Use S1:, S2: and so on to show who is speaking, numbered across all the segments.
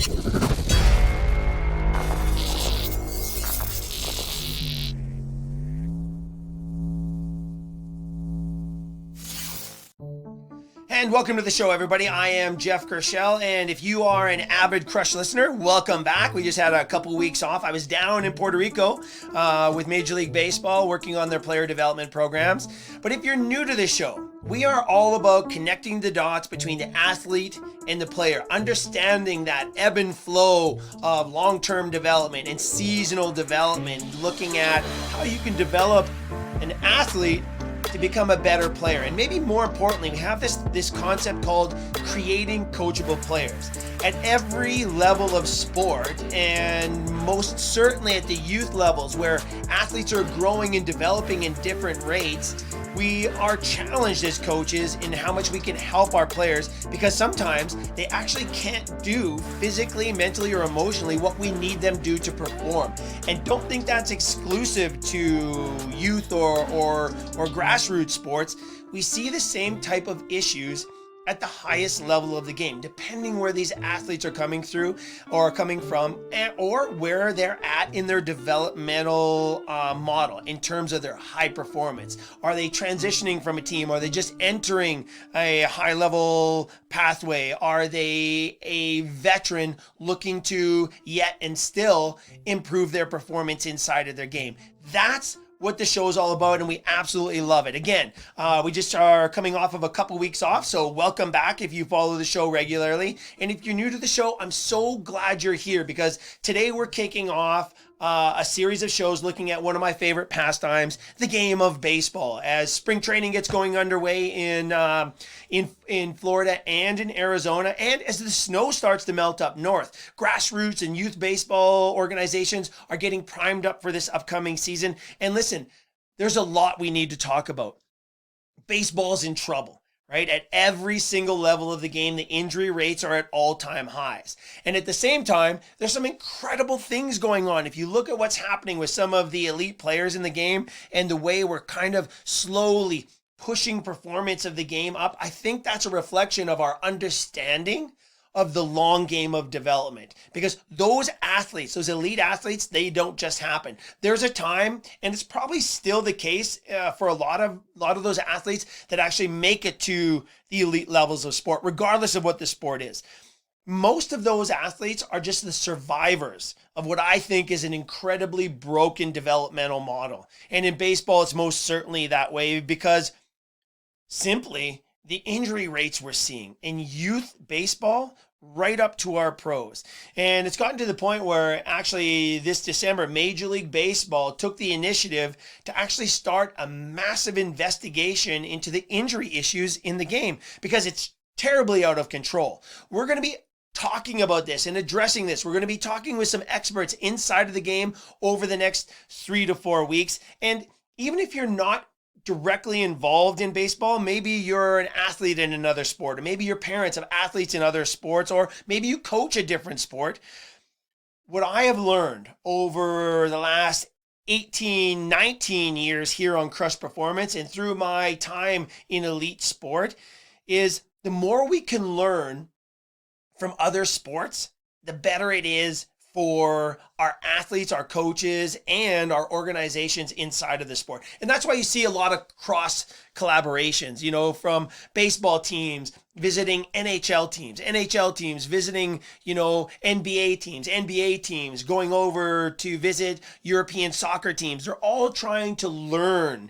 S1: And welcome to the show, everybody. I am Jeff Kershell, and if you are an avid Crush listener, welcome back. We just had a couple weeks off. I was down in Puerto Rico with Major League Baseball, working on their player development programs. But if you're new to this show, we are all about connecting the dots between the athlete and the player, understanding that ebb and flow of long-term development and seasonal development, looking at how you can develop an athlete to become a better player. And maybe more importantly, we have this concept called creating coachable players. At every level of sport, and most certainly at the youth levels where athletes are growing and developing in different rates, we are challenged as coaches in how much we can help our players, because sometimes they actually can't do physically, mentally, or emotionally what we need them to do to perform. And don't think that's exclusive to youth or grassroots sports. We see the same type of issues at the highest level of the game, depending where these athletes are coming through or coming from, or where they're at in their developmental model in terms of their high performance. Are they transitioning from a team? Are they just entering a high level pathway? Are they a veteran looking to yet and still improve their performance inside of their game? That's what the show is all about, and we absolutely love it. Again, we just are coming off of a couple weeks off, so welcome back if you follow the show regularly. And if you're new to the show, I'm so glad you're here, because today we're kicking off a series of shows looking at one of my favorite pastimes, the game of baseball, as spring training gets going underway in Florida and in Arizona, and as the snow starts to melt up north. Grassroots and youth baseball organizations are getting primed up for this upcoming season. And listen, there's a lot we need to talk about. Baseball's in trouble. Right? At every single level of the game, the injury rates are at all-time highs. And at the same time, there's some incredible things going on. If you look at what's happening with some of the elite players in the game and the way we're kind of slowly pushing performance of the game up, I think that's a reflection of our understanding of the long game of development, because those athletes, those elite athletes, they don't just happen. There's a time, and it's probably still the case for a lot of those athletes that actually make it to the elite levels of sport, regardless of what the sport is. Most of those athletes are just the survivors of what I think is an incredibly broken developmental model. And in baseball, it's most certainly that way, because simply the injury rates we're seeing in youth baseball right up to our pros. And it's gotten to the point where actually this December, Major League Baseball took the initiative to actually start a massive investigation into the injury issues in the game, because it's terribly out of control. We're going to be talking about this and addressing this. We're going to be talking with some experts inside of the game over the next 3 to 4 weeks. And even if you're not directly involved in baseball, maybe you're an athlete in another sport, or maybe your parents have athletes in other sports, or maybe you coach a different sport. What I have learned over the last 18, 19 years here on Crush Performance and through my time in elite sport is the more we can learn from other sports, the better it is for our athletes, our coaches, and our organizations inside of the sport. And that's why you see a lot of cross collaborations, from baseball teams visiting NHL teams visiting, NBA teams going over to visit European soccer teams. They're all trying to learn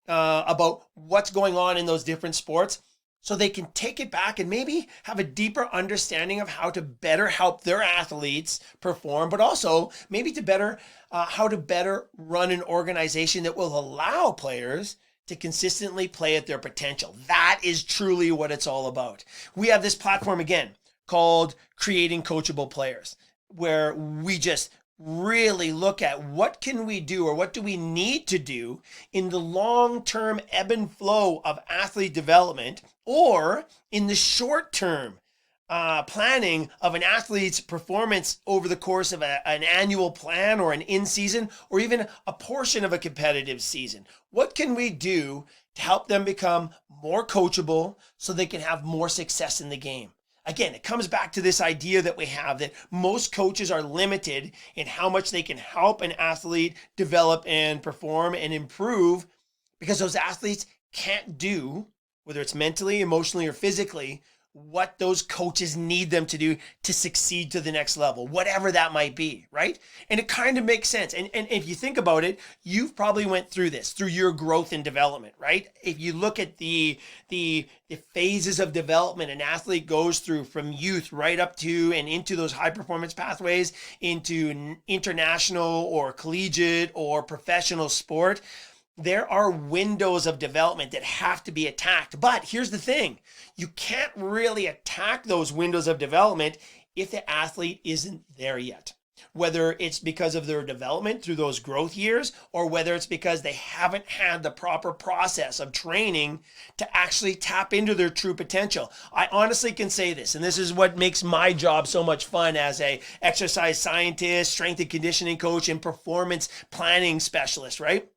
S1: about what's going on in those different sports, so they can take it back and maybe have a deeper understanding of how to better help their athletes perform, but also maybe to how to better run an organization that will allow players to consistently play at their potential. That is truly what it's all about. We have this platform again called Creating Coachable Players, where we just really look at what can we do, or what do we need to do in the long-term ebb and flow of athlete development, or in the short-term planning of an athlete's performance over the course of an annual plan, or an in-season, or even a portion of a competitive season. What can we do to help them become more coachable so they can have more success in the game? Again, it comes back to this idea that we have that most coaches are limited in how much they can help an athlete develop and perform and improve, because those athletes can't do, whether it's mentally, emotionally, or physically, what those coaches need them to do to succeed to the next level, whatever that might be, right? And it kind of makes sense. And if you think about it, you've probably went through this through your growth and development, right? If you look at the phases of development an athlete goes through from youth right up to and into those high performance pathways into international or collegiate or professional sport, there are windows of development that have to be attacked. But here's the thing, you can't really attack those windows of development if the athlete isn't there yet. Whether it's because of their development through those growth years, or whether it's because they haven't had the proper process of training to actually tap into their true potential. I honestly can say this, and this is what makes my job so much fun as a exercise scientist, strength and conditioning coach, and performance planning specialist, right?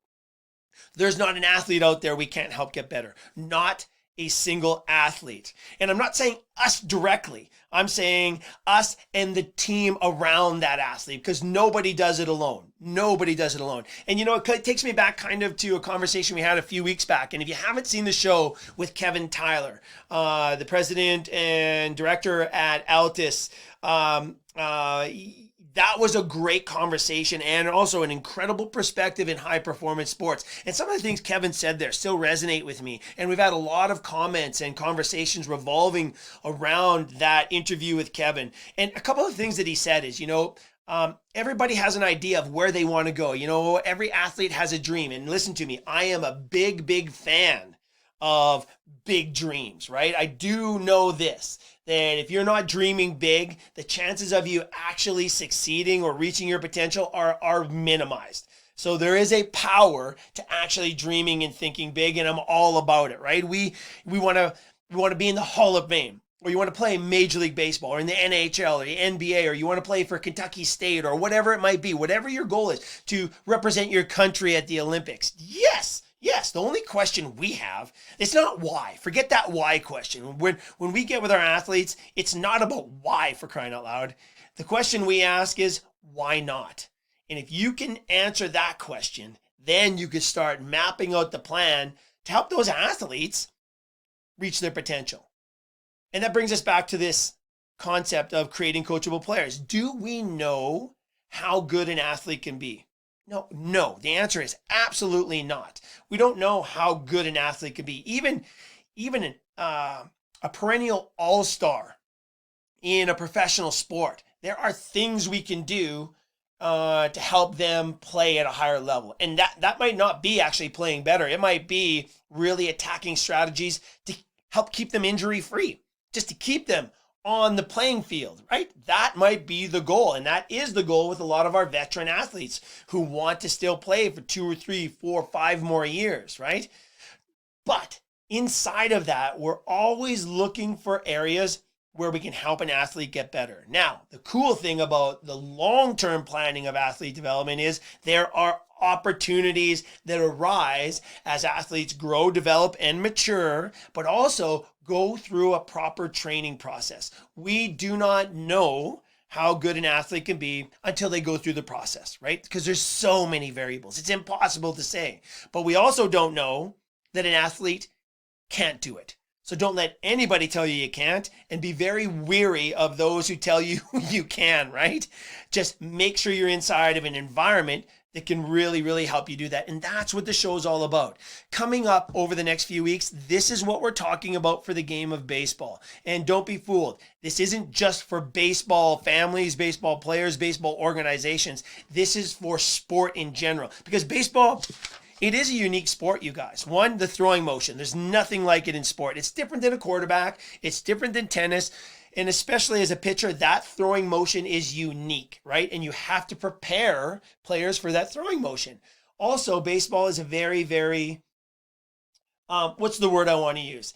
S1: There's not an athlete out there we can't help get better. Not a single athlete. And I'm not saying us directly. I'm saying us and the team around that athlete, because nobody does it alone. Nobody does it alone. And it takes me back kind of to a conversation we had a few weeks back. And if you haven't seen the show with Kevin Tyler, the president and director at Altus, that was a great conversation and also an incredible perspective in high performance sports. And some of the things Kevin said there still resonate with me. And we've had a lot of comments and conversations revolving around that interview with Kevin. And a couple of things that he said is, everybody has an idea of where they want to go. Every athlete has a dream. And listen to me, I am a big, big fan of big dreams, right? I do know this, that if you're not dreaming big, the chances of you actually succeeding or reaching your potential are minimized. So there is a power to actually dreaming and thinking big, and I'm all about it, right? We want to be in the Hall of Fame, or you want to play Major League Baseball or in the NHL or the NBA, or you want to play for Kentucky State or whatever it might be, whatever your goal is, to represent your country at the Olympics. Yes, the only question we have, it's not why. Forget that why question. When we get with our athletes, it's not about why, for crying out loud. The question we ask is, why not? And if you can answer that question, then you can start mapping out the plan to help those athletes reach their potential. And that brings us back to this concept of creating coachable players. Do we know how good an athlete can be? No. The answer is absolutely not. We don't know how good an athlete can be. Even a perennial all-star in a professional sport, there are things we can do to help them play at a higher level. And that might not be actually playing better. It might be really attacking strategies to help keep them injury-free, just to keep them on the playing field, right? That might be the goal. And that is the goal with a lot of our veteran athletes who want to still play for 2 or 3, 4, 5 more years, right? But inside of that, we're always looking for areas where we can help an athlete get better. Now, the cool thing about the long-term planning of athlete development is there are opportunities that arise as athletes grow, develop, and mature, but also go through a proper training process. We do not know how good an athlete can be until they go through the process, right? Because there's so many variables. It's impossible to say. But we also don't know that an athlete can't do it. So don't let anybody tell you can't, and be very weary of those who tell you you can, right? Just make sure you're inside of an environment that can really, really help you do that. And that's what the show is all about. Coming up over the next few weeks, this is what we're talking about for the game of baseball. And don't be fooled. This isn't just for baseball families, baseball players, baseball organizations. This is for sport in general. Because baseball, it is a unique sport, you guys. One, the throwing motion. There's nothing like it in sport. It's different than a quarterback. It's different than tennis. And especially as a pitcher, that throwing motion is unique, right? And you have to prepare players for that throwing motion. Also, baseball is a very, very, what's the word I want to use?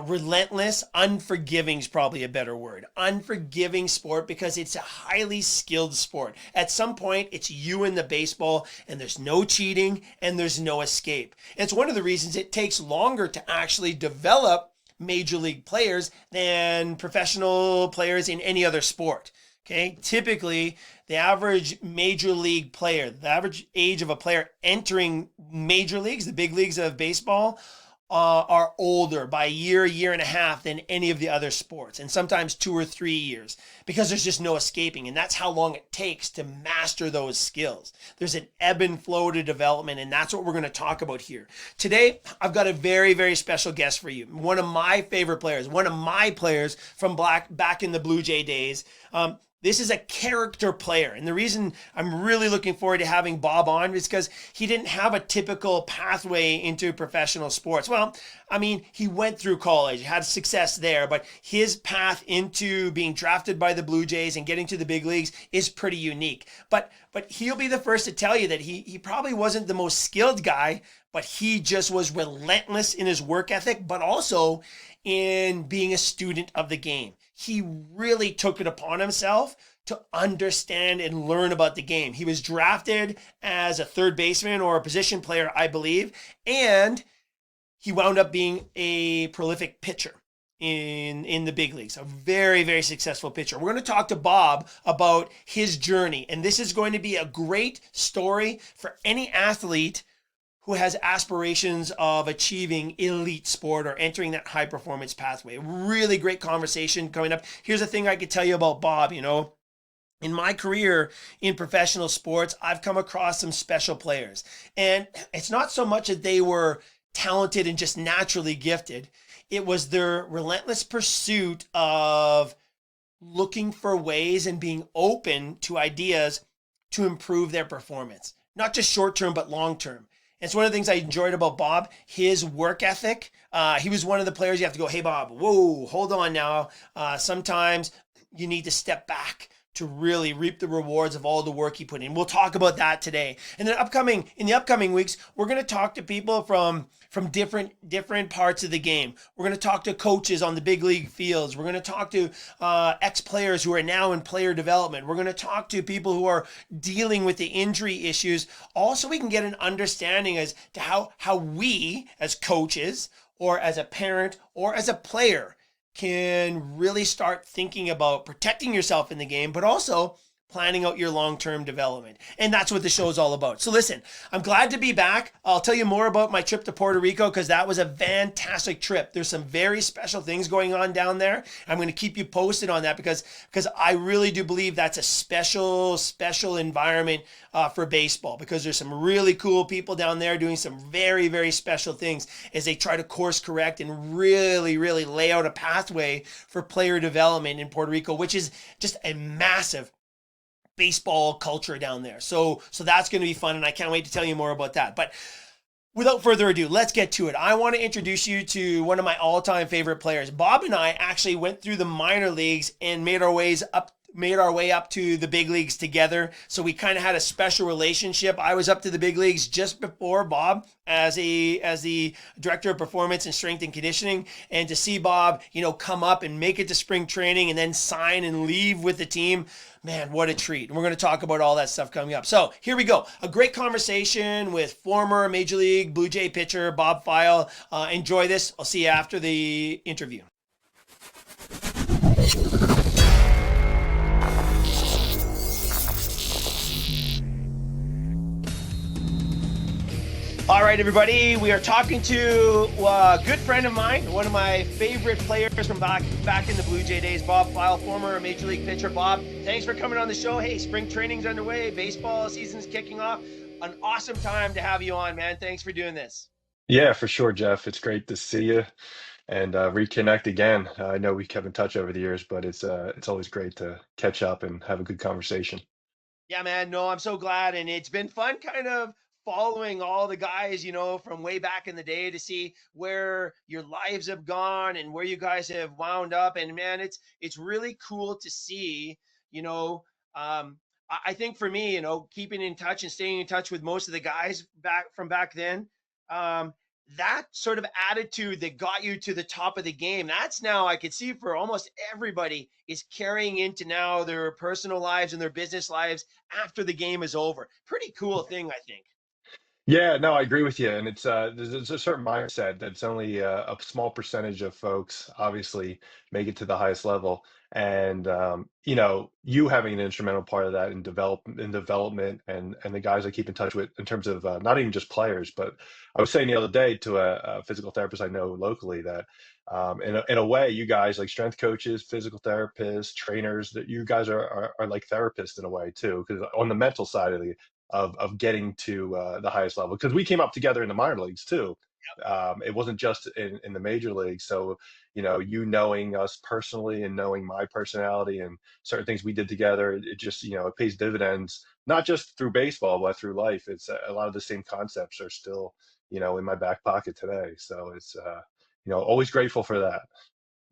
S1: Relentless, unforgiving is probably a better word. Unforgiving sport, because it's a highly skilled sport. At some point, it's you and the baseball, and there's no cheating and there's no escape. And it's one of the reasons it takes longer to actually develop major league players than professional players in any other sport. Okay, typically the average major league player, the average age of a player entering major leagues, the big leagues of baseball, are older by a year and a half than any of the other sports, and sometimes 2 or 3 years, because there's just no escaping. And that's how long it takes to master those skills. There's an ebb and flow to development, and that's what we're going to talk about here. Today, I've got a very, very special guest for you. One of my favorite players, one of my players from back in the Blue Jay days. This is a character player. And the reason I'm really looking forward to having Bob on is because he didn't have a typical pathway into professional sports. Well, I mean, he went through college, had success there, but his path into being drafted by the Blue Jays and getting to the big leagues is pretty unique. But he'll be the first to tell you that he probably wasn't the most skilled guy, but he just was relentless in his work ethic, but also in being a student of the game. He really took it upon himself to understand and learn about the game. He was drafted as a third baseman or a position player, I believe, and he wound up being a prolific pitcher in the big leagues. A very, very successful pitcher. We're going to talk to Bob about his journey, and this is going to be a great story for any athlete who has aspirations of achieving elite sport or entering that high performance pathway. Really great conversation coming up. Here's the thing I could tell you about Bob. In my career in professional sports, I've come across some special players. And it's not so much that they were talented and just naturally gifted. It was their relentless pursuit of looking for ways and being open to ideas to improve their performance. Not just short term, but long term. It's one of the things I enjoyed about Bob, his work ethic. He was one of the players you have to go, hey, Bob, whoa, hold on now. Sometimes you need to step back to really reap the rewards of all the work he put in. We'll talk about that today. And then in the upcoming weeks, we're going to talk to people from different parts of the game. We're going to talk to coaches on the big league fields. We're going to talk to ex-players who are now in player development. We're going to talk to people who are dealing with the injury issues. Also, we can get an understanding as to how we as coaches or as a parent or as a player can really start thinking about protecting yourself in the game, but also planning out your long-term development. And that's what the show is all about. So listen, I'm glad to be back. I'll tell you more about my trip to Puerto Rico because that was a fantastic trip. There's some very special things going on down there. I'm going to keep you posted on that because I really do believe that's a special environment for baseball, because there's some really cool people down there doing some very, very special things as they try to course correct and really, really lay out a pathway for player development in Puerto Rico, which is just a massive baseball culture down there. So that's going to be fun, and I can't wait to tell you more about that. But without further ado, let's get to it. I want to introduce you to one of my all-time favorite players. Bob and I actually went through the minor leagues and made our way up to the big leagues together. So we kind of had a special relationship. I was up to the big leagues just before Bob as the director of performance and strength and conditioning. And to see Bob, come up and make it to spring training and then sign and leave with the team, man, what a treat. And we're going to talk about all that stuff coming up. So here we go. A great conversation with former Major League Blue Jay pitcher Bob Feil. Enjoy this. I'll see you after the interview. All right, everybody, we are talking to a good friend of mine, one of my favorite players from back in the Blue Jay days, Bob Feil, former Major League pitcher. Bob, thanks for coming on the show. Hey, spring training's underway, baseball season's kicking off. An awesome time to have you on, man. Thanks for doing this.
S2: Yeah, for sure, Jeff. It's great to see you and reconnect again. I know we kept in touch over the years, but it's always great to catch up and have a good conversation.
S1: Yeah, man. No, I'm so glad. And it's been fun kind of following all the guys, from way back in the day to see where your lives have gone and where you guys have wound up. And man, it's really cool to see, I think for me, keeping in touch and staying in touch with most of the guys back then, that sort of attitude that got you to the top of the game, that's now I could see for almost everybody is carrying into now their personal lives and their business lives after the game is over. Pretty cool thing, I think.
S2: Yeah, no, I agree with you, and it's there's a certain mindset that's only a small percentage of folks obviously make it to the highest level, and you know, you having an instrumental part of that in development, and the guys I keep in touch with in terms of not even just players, but I was saying the other day to a physical therapist I know locally that in a way, you guys like strength coaches, physical therapists, trainers, that you guys are like therapists in a way too, because on the mental side of getting to the highest level because we came up together in the minor leagues too. It wasn't just in the major leagues. So, you know, you knowing us personally and knowing my personality and certain things we did together, it just, you know, it pays dividends, not just through baseball, but through life. It's a lot of the same concepts are still, you know, in my back pocket today. So it's, you know, always grateful for that.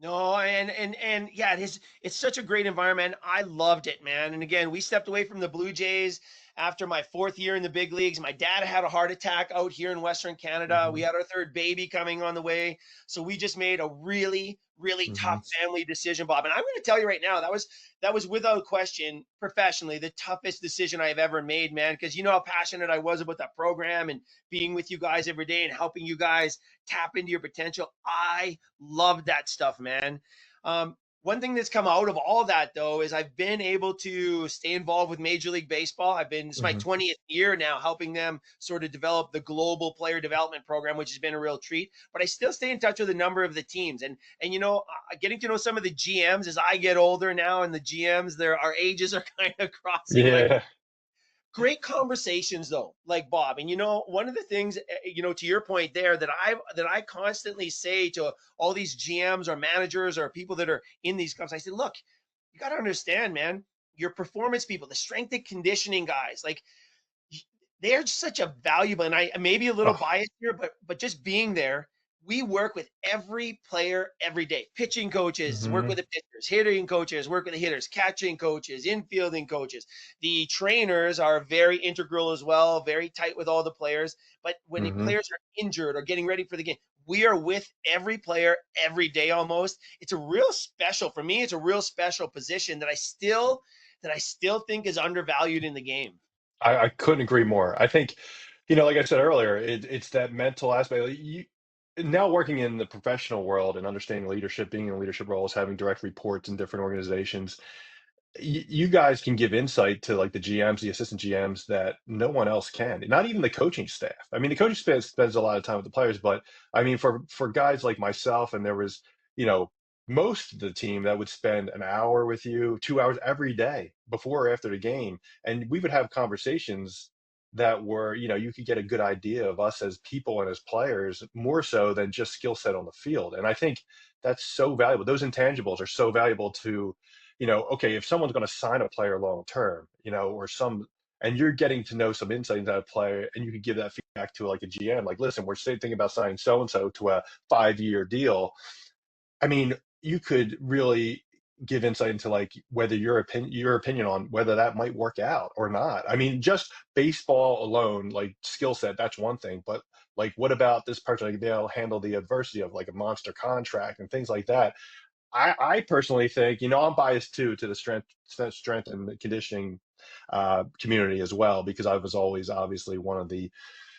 S1: No, and yeah, it's such a great environment. I loved it, man. And again, we stepped away from the Blue Jays after my fourth year in the big leagues. My dad had a heart attack out here in Western Canada. We
S2: Hmm.
S1: had our third baby coming on the way. So we just made a really, really
S2: Hmm.
S1: tough family decision, Bob. And I'm going to tell you right now, that was without question, professionally, the toughest decision I've ever made, man. Because you know how passionate I was about that program and being with you guys every day and helping you guys tap into your potential. I love that stuff, man. One thing that's come out of all that though is I've been able to stay involved with Major League Baseball. This is my
S2: Hmm.
S1: 20th year now helping them sort of develop the global player development program, which has been a real treat. But I still stay in touch with a number of the teams, and you know, getting to know some of the GMs as I get older now, and the GMs, our ages are kind of crossing like
S2: Yeah.
S1: great conversations though, like Bob. And you know, one of the things, you know, to your point there, that I constantly say to all these GMs or managers or people that are in these clubs, I say, look, you got to understand, man, your performance people, the strength and conditioning guys, like they're such a valuable, and I may be a little
S2: Oh.
S1: biased here, but just being there, we work with every player every day. Pitching coaches work
S2: Hmm.
S1: with the pitchers, hitting coaches work with the hitters, catching coaches, infielding coaches. The trainers are very integral as well, very tight with all the players. But when the
S2: Hmm.
S1: players are injured or getting ready for the game, we are with every player every day almost. It's a real special for me. It's a real special position that I still think is undervalued in the game.
S2: I couldn't agree more. I think, you know, like I said earlier, it's that mental aspect. Like you, now working in the professional world and understanding leadership, being in leadership roles, having direct reports in different organizations, you guys can give insight to like the GMs, the assistant GMs that no one else can. Not even the coaching staff. I mean, the coaching staff spends a lot of time with the players, but I mean, for guys like myself, and there was, you know, most of the team that would spend an hour with you, 2 hours every day before or after the game, and we would have conversations that were, you know, you could get a good idea of us as people and as players more so than just skill set on the field. And I think that's so valuable. Those intangibles are so valuable to, you know, okay, if someone's going to sign a player long term, you know, or some, and you're getting to know some insight into that player, and you can give that feedback to like a GM, like, listen, we're thinking about signing so and so to a 5 year deal. I mean, you could really give insight into like whether your opinion on whether that might work out or not. I mean, just baseball alone, like skill set, that's one thing, but like, what about this person? Like, they'll handle the adversity of like a monster contract and things like that. I personally think, you know, I'm biased too to the strength and conditioning community as well, because I was always obviously one of the,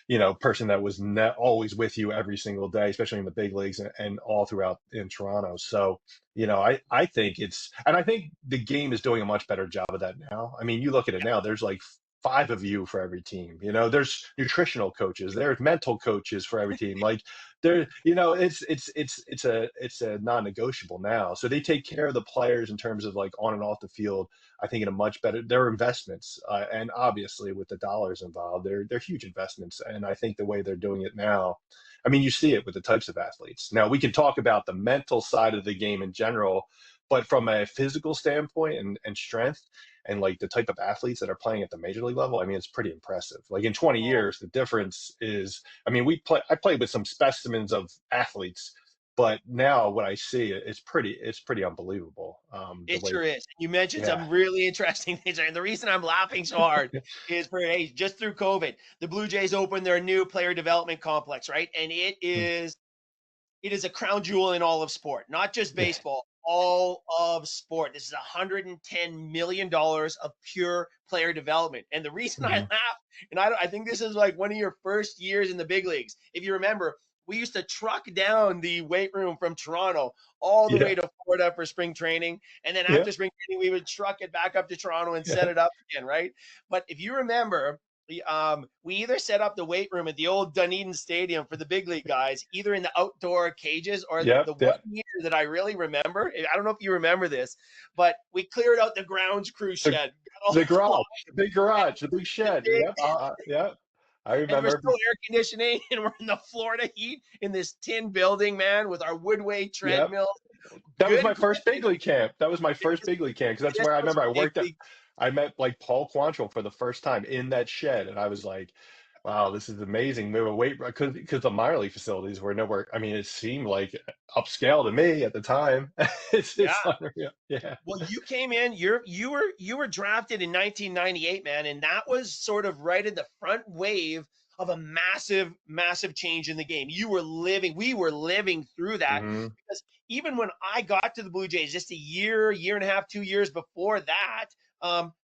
S2: you know, person that was always with you every single day, especially in the big leagues and all throughout in Toronto. So, you know, I think and I think the game is doing a much better job of that now. I mean, you look at it now, there's like five of you for every team. You know, there's nutritional coaches, there's mental coaches for every team. Like there, you know, it's a non-negotiable now. So they take care of the players in terms of like on and off the field. I think in a much better, they're investments, and obviously with the dollars involved, they're huge investments. And I think the way they're doing it now, I mean, you see it with the types of athletes. Now we can talk about the mental side of the game in general, but from a physical standpoint and strength and like the type of athletes that are playing at the major league level, I mean, it's pretty impressive. Like in 20
S1: Oh,
S2: years, the difference is, I mean, I played with some specimens of athletes, but now what I see, it's pretty unbelievable. The
S1: it
S2: way,
S1: sure is. You mentioned
S2: yeah.
S1: some really interesting things, and the reason I'm laughing so hard is for hey, just through COVID, the Blue Jays opened their new player development complex, right? And it is a crown jewel in all of sport, not just
S2: Yeah.
S1: baseball, all of sport. This is $110 million of pure player development. And the reason I
S2: Hmm.
S1: laugh, and I think this is like one of your first years in the big leagues. If you remember, we used to truck down the weight room from Toronto all the way
S2: Yeah.
S1: to Florida for spring training. And then
S2: Yeah.
S1: after spring training, we would truck it back up to Toronto and set
S2: Yeah.
S1: it up again, right? But if you remember, we either set up the weight room at the old Dunedin Stadium for the big league guys, either in the outdoor cages, or
S2: Yep.
S1: the one
S2: Yeah.
S1: year that I really remember, I don't know if you remember this, but we cleared out the grounds crew
S2: The
S1: shed,
S2: the
S1: got all
S2: garage, the big garage, the big
S1: the
S2: shed.
S1: big,
S2: Yep. Yeah. I
S1: and there was
S2: remember.
S1: no air conditioning, and we're in the Florida heat in this tin building, man, with our Woodway
S2: Yep.
S1: treadmill.
S2: That was
S1: Good,
S2: my first big league camp. That was my
S1: it
S2: first
S1: was,
S2: big league camp because that's
S1: this
S2: where I
S1: was
S2: remember I
S1: big
S2: worked at.
S1: league.
S2: I met like Paul Quantrill for the first time in that shed, and I was like, "Wow, this is amazing." We were wait because the minor league facilities were nowhere. I mean, it seemed like upscale to me at the time.
S1: Yeah.
S2: It's unreal. Yeah.
S1: Well, you came in. You were drafted in 1998, man, and that was sort of right in the front wave of a massive, massive change in the game. We were living through that
S2: Hmm.
S1: because even when I got to the Blue Jays, just a year, year and a half, 2 years before that,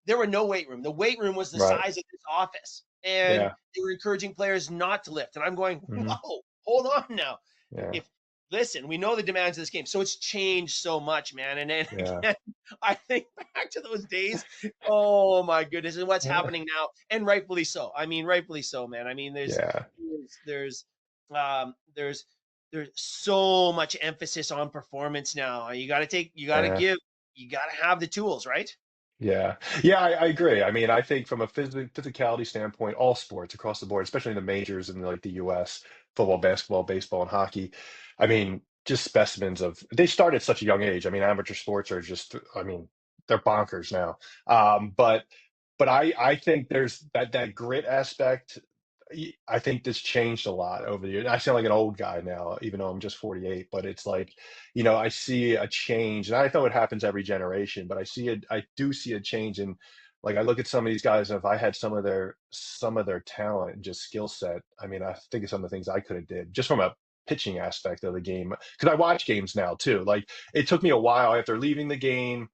S1: there were no weight room. The weight room was the
S2: Right.
S1: size of this office, and
S2: Yeah.
S1: they were encouraging players not to lift. And I'm going,
S2: Hmm.
S1: whoa, hold on now.
S2: Yeah.
S1: If Listen, we know the demands of this game, so it's changed so much, man. And then
S2: Yeah.
S1: again, I think back to those days. Oh my goodness, and what's happening now, and rightfully so. I mean, rightfully so, man. I mean,
S2: Yeah.
S1: there's um, there's there's so much emphasis on performance now. You got to
S2: Yeah.
S1: give, you got to have the tools, right?
S2: Yeah. Yeah, I agree. I mean, I think from a physicality standpoint, all sports across the board, especially in the majors in like the US, football, basketball, baseball, and hockey, I mean, just specimens of they start at such a young age. I mean, amateur sports are just, I mean, they're bonkers now. But I think there's that grit aspect. I think this changed a lot over the years. I sound like an old guy now, even though I'm just 48, but it's like, I see a change, and I know it happens every generation, but I do see a change in, like, I look at some of these guys, and if I had some of their talent and just skill set, I mean, I think of some of the things I could have did just from a pitching aspect of the game. Because I watch games now too. Like, it took me a while after leaving the game,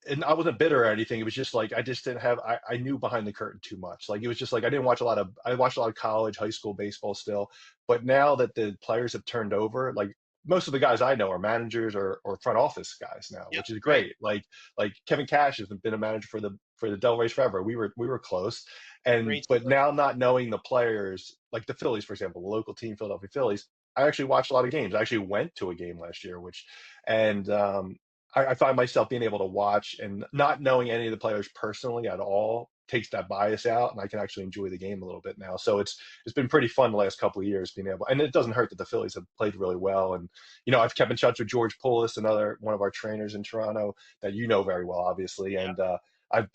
S2: and I wasn't bitter or anything. It was just like I just didn't have. I knew behind the curtain too much. Like, it was just like I didn't watch a lot of. I watched a lot of college, high school baseball still, but now that the players have turned over, like most of the guys I know are managers or front office guys now,
S1: Yep.
S2: which is
S1: Right.
S2: great. Like Kevin Cash has been a manager for the Devil Rays forever. We were close, and
S1: Great
S2: but
S1: story.
S2: now not knowing the players, like the Phillies, for example, the local team, Philadelphia Phillies. I actually watched a lot of games. I actually went to a game last year, which and I find myself being able to watch and not knowing any of the players personally at all takes that bias out, and I can actually enjoy the game a little bit now. So it's been pretty fun the last couple of years being able, and it doesn't hurt that the Phillies have played really well. And I've kept in touch with George Poulis, another one of our trainers in Toronto that you know very well, obviously,
S1: Yeah,
S2: and I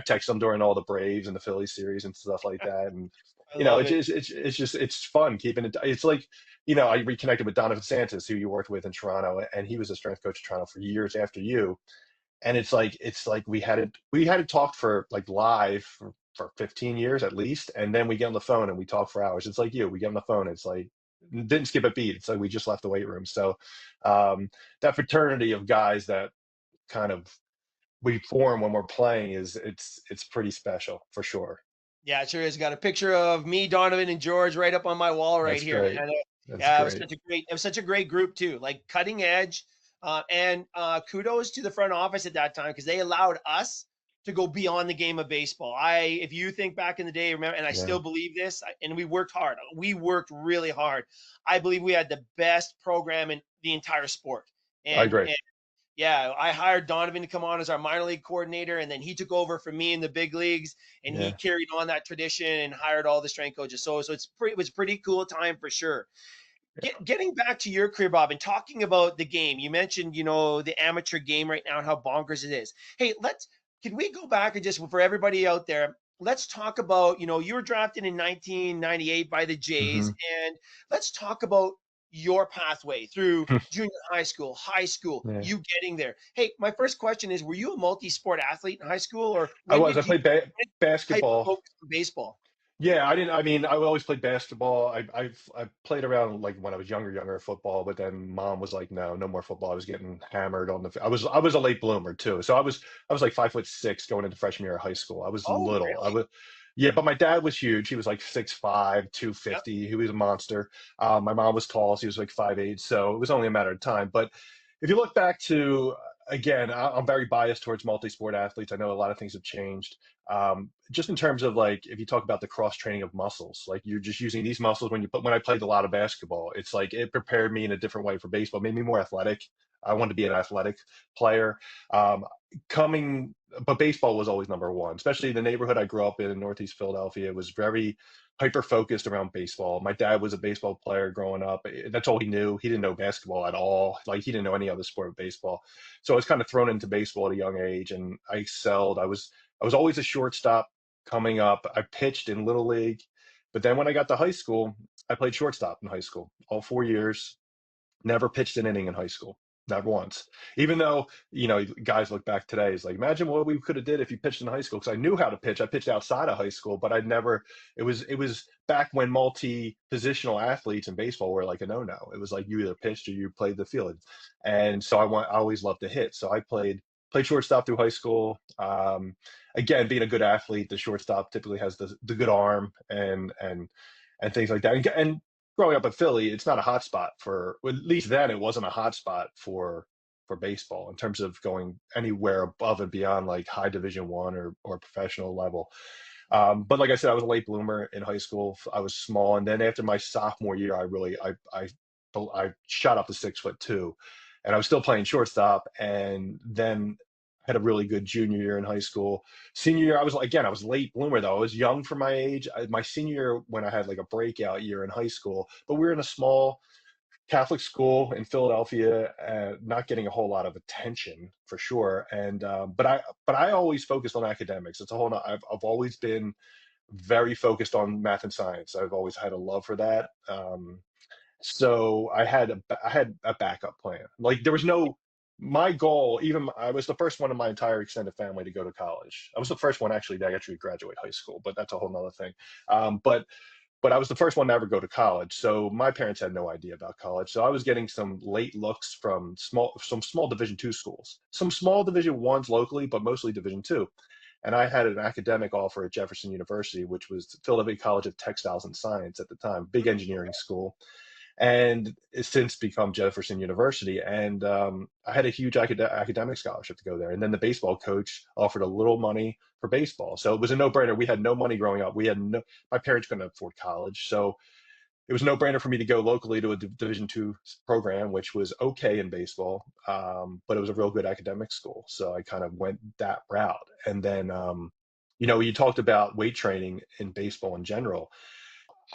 S2: text him during all the Braves and the Phillies series and stuff like that, and
S1: I love it.
S2: it's fun keeping it. It's like I reconnected with Donovan Santos, who you worked with in Toronto, and he was a strength coach in Toronto for years after you. And it's like we hadn't talked for like live for 15 years at least, and then we get on the phone and we talk for hours. It's like we get on the phone. It's like didn't skip a beat. It's like we just left the weight room. So that fraternity of guys that kind of we form when we're playing it's pretty special for sure.
S1: Yeah, it sure is. Got a picture of me, Donovan, and George right up on my wall right
S2: That's
S1: here,
S2: great.
S1: man.
S2: That's
S1: Yeah,
S2: great.
S1: it was such a great group too, like cutting edge. And kudos to the front office at that time because they allowed us to go beyond the game of baseball. If you think back in the day, remember, and I
S2: Yeah,
S1: still believe this, and we worked hard. We worked really hard. I believe we had the best program in the entire sport,
S2: I
S1: and
S2: agree.
S1: yeah, I hired Donovan to come on as our minor league coordinator, and then he took over for me in the big leagues, and he
S2: Yeah.
S1: carried on that tradition and hired all the strength coaches. So it was a pretty cool time for sure. Getting back to your career, Bob, and talking about the game, you mentioned the amateur game right now and how bonkers it is. Hey, can we go back and just for everybody out there, let's talk about you were drafted in 1998 by the Jays,
S2: Hmm.
S1: and let's talk about your pathway through junior high school,
S2: Yeah.
S1: you getting there. Hey, my first question is: were you a multi-sport athlete in high school, or
S2: I
S1: when
S2: was. I
S1: did you
S2: played
S1: hyper
S2: basketball.
S1: focus on baseball?
S2: Yeah, I didn't. I mean, I always played basketball. I played around like when I was younger football, but then mom was like, no, no more football. I was getting hammered on the. I was a late bloomer too, so I was like 5'6" going into freshman year of high school. I was
S1: Oh,
S2: little. I
S1: really?
S2: was, yeah, but my dad was huge. He was like 6'5",
S1: Yep.
S2: 250. He was a monster. My mom was tall. She was like 5'8", so it was only a matter of time. But if you look back to again, I'm very biased towards multi-sport athletes. I know a lot of things have changed just in terms of like if you talk about the cross training of muscles, like you're just using these muscles when I played a lot of basketball, it's like it prepared me in a different way for baseball, made me more athletic. I wanted to be an athletic player. um, coming but baseball was always number one, especially the neighborhood I grew up in Northeast Philadelphia. It was very hyper focused around baseball. My dad was a baseball player growing up. That's all he knew. He didn't know basketball at all. Like he didn't know any other sport but baseball. So I was kind of thrown into baseball at a young age, and I excelled. I was always a shortstop coming up. I pitched in little league, but then when I got to high school, I played shortstop in high school all 4 years. Never pitched an inning in high school, not once. Even though guys look back today, is like imagine what we could have did if you pitched in high school. Because I knew how to pitch. I pitched outside of high school, but I'd never. It was back when multi-positional athletes in baseball were like a no-no. It was like you either pitched or you played the field, and so I always loved to hit. So I played shortstop through high school. Again, being a good athlete, the shortstop typically has the good arm and things like that. And growing up in Philly, it's not a hot spot for, well, at least then it wasn't a hot spot for baseball in terms of going anywhere above and beyond like high Division 1 or professional level. But like I said, I was a late bloomer in high school. I was small, and then after my sophomore year, I shot up to 6'2", and I was still playing shortstop. And then had a really good junior year in high school. Senior year, I was late bloomer though. I was young for my age. My senior year, when I had like a breakout year in high school, but we were in a small Catholic school in Philadelphia, not getting a whole lot of attention for sure. And but I always focused on academics. It's a whole. I've always been very focused on math and science. I've always had a love for that. So I had a backup plan. Like there was no my goal. Even I was the first one in my entire extended family to go to college. I was the first one actually to actually graduate high school, but that's a whole nother thing. But I was the first one to ever go to college. So my parents had no idea about college. So I was getting some late looks from some small Division 2 schools, some small Division 1s locally, but mostly Division 2. And I had an academic offer at Jefferson University, which was Philadelphia College of Textiles and Science at the time, big engineering school, and it's since become Jefferson University. And I had a huge academic scholarship to go there. And then the baseball coach offered a little money for baseball, so it was a no-brainer. We had no money growing up. We had no, my parents couldn't afford college, so it was a no-brainer for me to go locally to a Division 2 program, which was okay in baseball, but it was a real good academic school. So I kind of went that route. And then, you talked about weight training in baseball in general.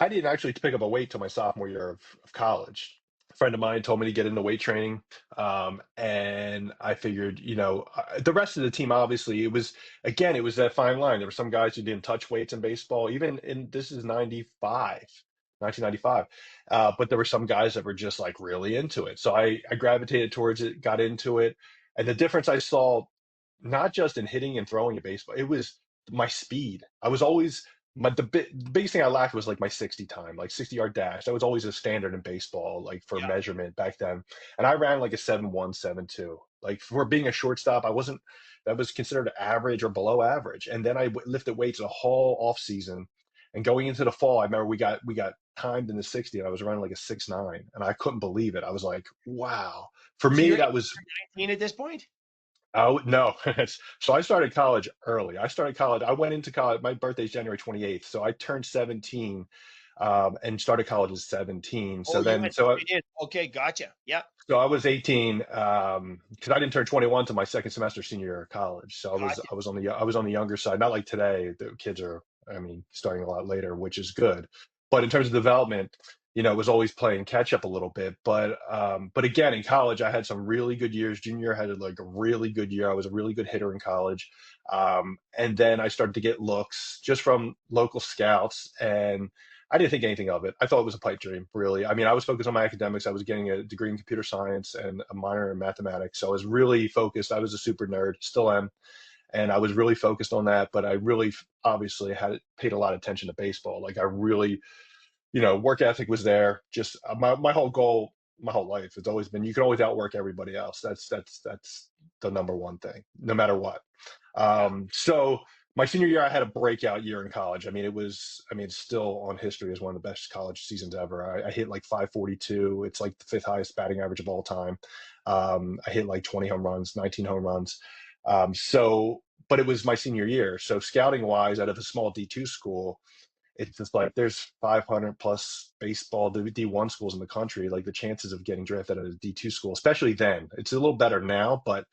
S2: I didn't actually pick up a weight till my sophomore year of college. A friend of mine told me to get into weight training, and I figured, the rest of the team, obviously, it was that fine line. There were some guys who didn't touch weights in baseball, even in this is 1995, but there were some guys that were just like really into it. So I gravitated towards it, got into it, and the difference I saw, not just in hitting and throwing a baseball, it was my speed. I was always the biggest thing I lacked was like my 60 time, like 60-yard dash. That was always a standard in baseball, like for
S1: Yeah.
S2: measurement back then. And I ran like a 7.1, 7.2. Like for being a shortstop, I wasn't. That was considered average or below average. And then I lifted weights the whole off season, and going into the fall, I remember we got timed in the 60, and I was running like a 6.9, and I couldn't believe it. I was like, wow. For
S1: So
S2: me,
S1: you're
S2: that was
S1: 19 at this point?
S2: Oh no. So I started college early. I went into college. My birthday's January 28th. So I turned 17 and started college at 17.
S1: Oh,
S2: So
S1: you
S2: then,
S1: went
S2: so I,
S1: straight in. Okay, gotcha. Yep,
S2: so I was 18 because I didn't turn 21 to my second semester senior year of college. So
S1: gotcha.
S2: I was on the younger side. Not like today. The kids are, I mean, starting a lot later, which is good. But in terms of development, it was always playing catch up a little bit. But again, in college, I had some really good years. Junior year, I had like a really good year. I was a really good hitter in college. And then I started to get looks just from local scouts, and I didn't think anything of it. I thought it was a pipe dream, really. I mean, I was focused on my academics. I was getting a degree in computer science and a minor in mathematics. So I was really focused. I was a super nerd, still am. and I was really focused on that. But I really obviously had paid a lot of attention to baseball. Like I really, work ethic was there. Just my whole goal, my whole life, has always been you can always outwork everybody else. That's the number one thing, no matter what.
S1: Yeah.
S2: So my senior year, I had a breakout year in college. I mean, it's still on history as one of the best college seasons ever. I hit like 542. It's like the fifth highest batting average of all time. I hit like 20 home runs, 19 home runs. But it was my senior year. So scouting wise, out of a small D2 school, it's just like there's 500 plus baseball D1 schools in the country. Like the chances of getting drafted at a D2 school, especially then, it's a little better now, but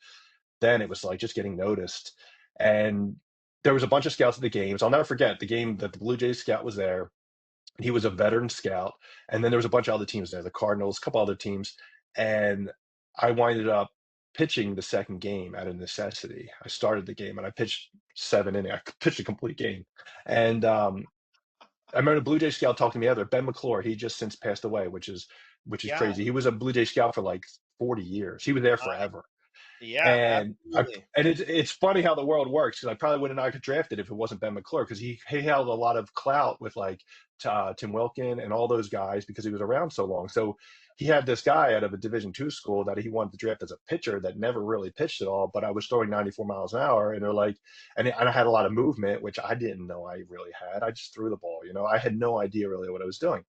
S2: then it was like just getting noticed. And there was a bunch of scouts at the games. I'll never forget the game that the Blue Jays scout was there. He was a veteran scout. And then there was a bunch of other teams there, the Cardinals, a couple other teams. And I winded up pitching the second game out of necessity. I started the game and I pitched 7 innings. I pitched a complete game. And I remember the Blue Jay scout talking to me other Ben McClure. He just since passed away, which is
S1: Yeah.
S2: crazy. He was a Blue Jay scout for like 40 years. He was there
S1: Uh,
S2: forever.
S1: yeah,
S2: And
S1: absolutely.
S2: it's funny how the world works because I probably wouldn't have got drafted if it wasn't Ben McClure because he held a lot of clout with like Tim Wilkin and all those guys because he was around so long. So he had this guy out of a Division II school that he wanted to draft as a pitcher that never really pitched at all, but I was throwing 94 miles an hour, and they're like, and I had a lot of movement, which I didn't know I really had. I just threw the ball, I had no idea really what I was doing.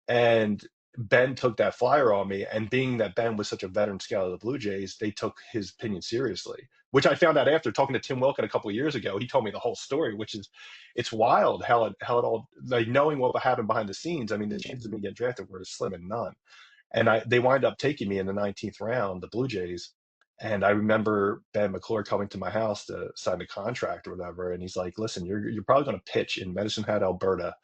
S2: And Ben took that flyer on me. And being that Ben was such a veteran scout of the Blue Jays, they took his opinion seriously, which I found out after talking to Tim Wilkin a couple of years ago. He told me the whole story, which is it's wild how it all like knowing what happened behind the scenes. I mean, the chances of me getting drafted were slim and none. And they wind up taking me in the 19th round, the Blue Jays. And I remember Ben McClure coming to my house to sign the contract or whatever. And he's like, listen, you're probably going to pitch in Medicine Hat, Alberta,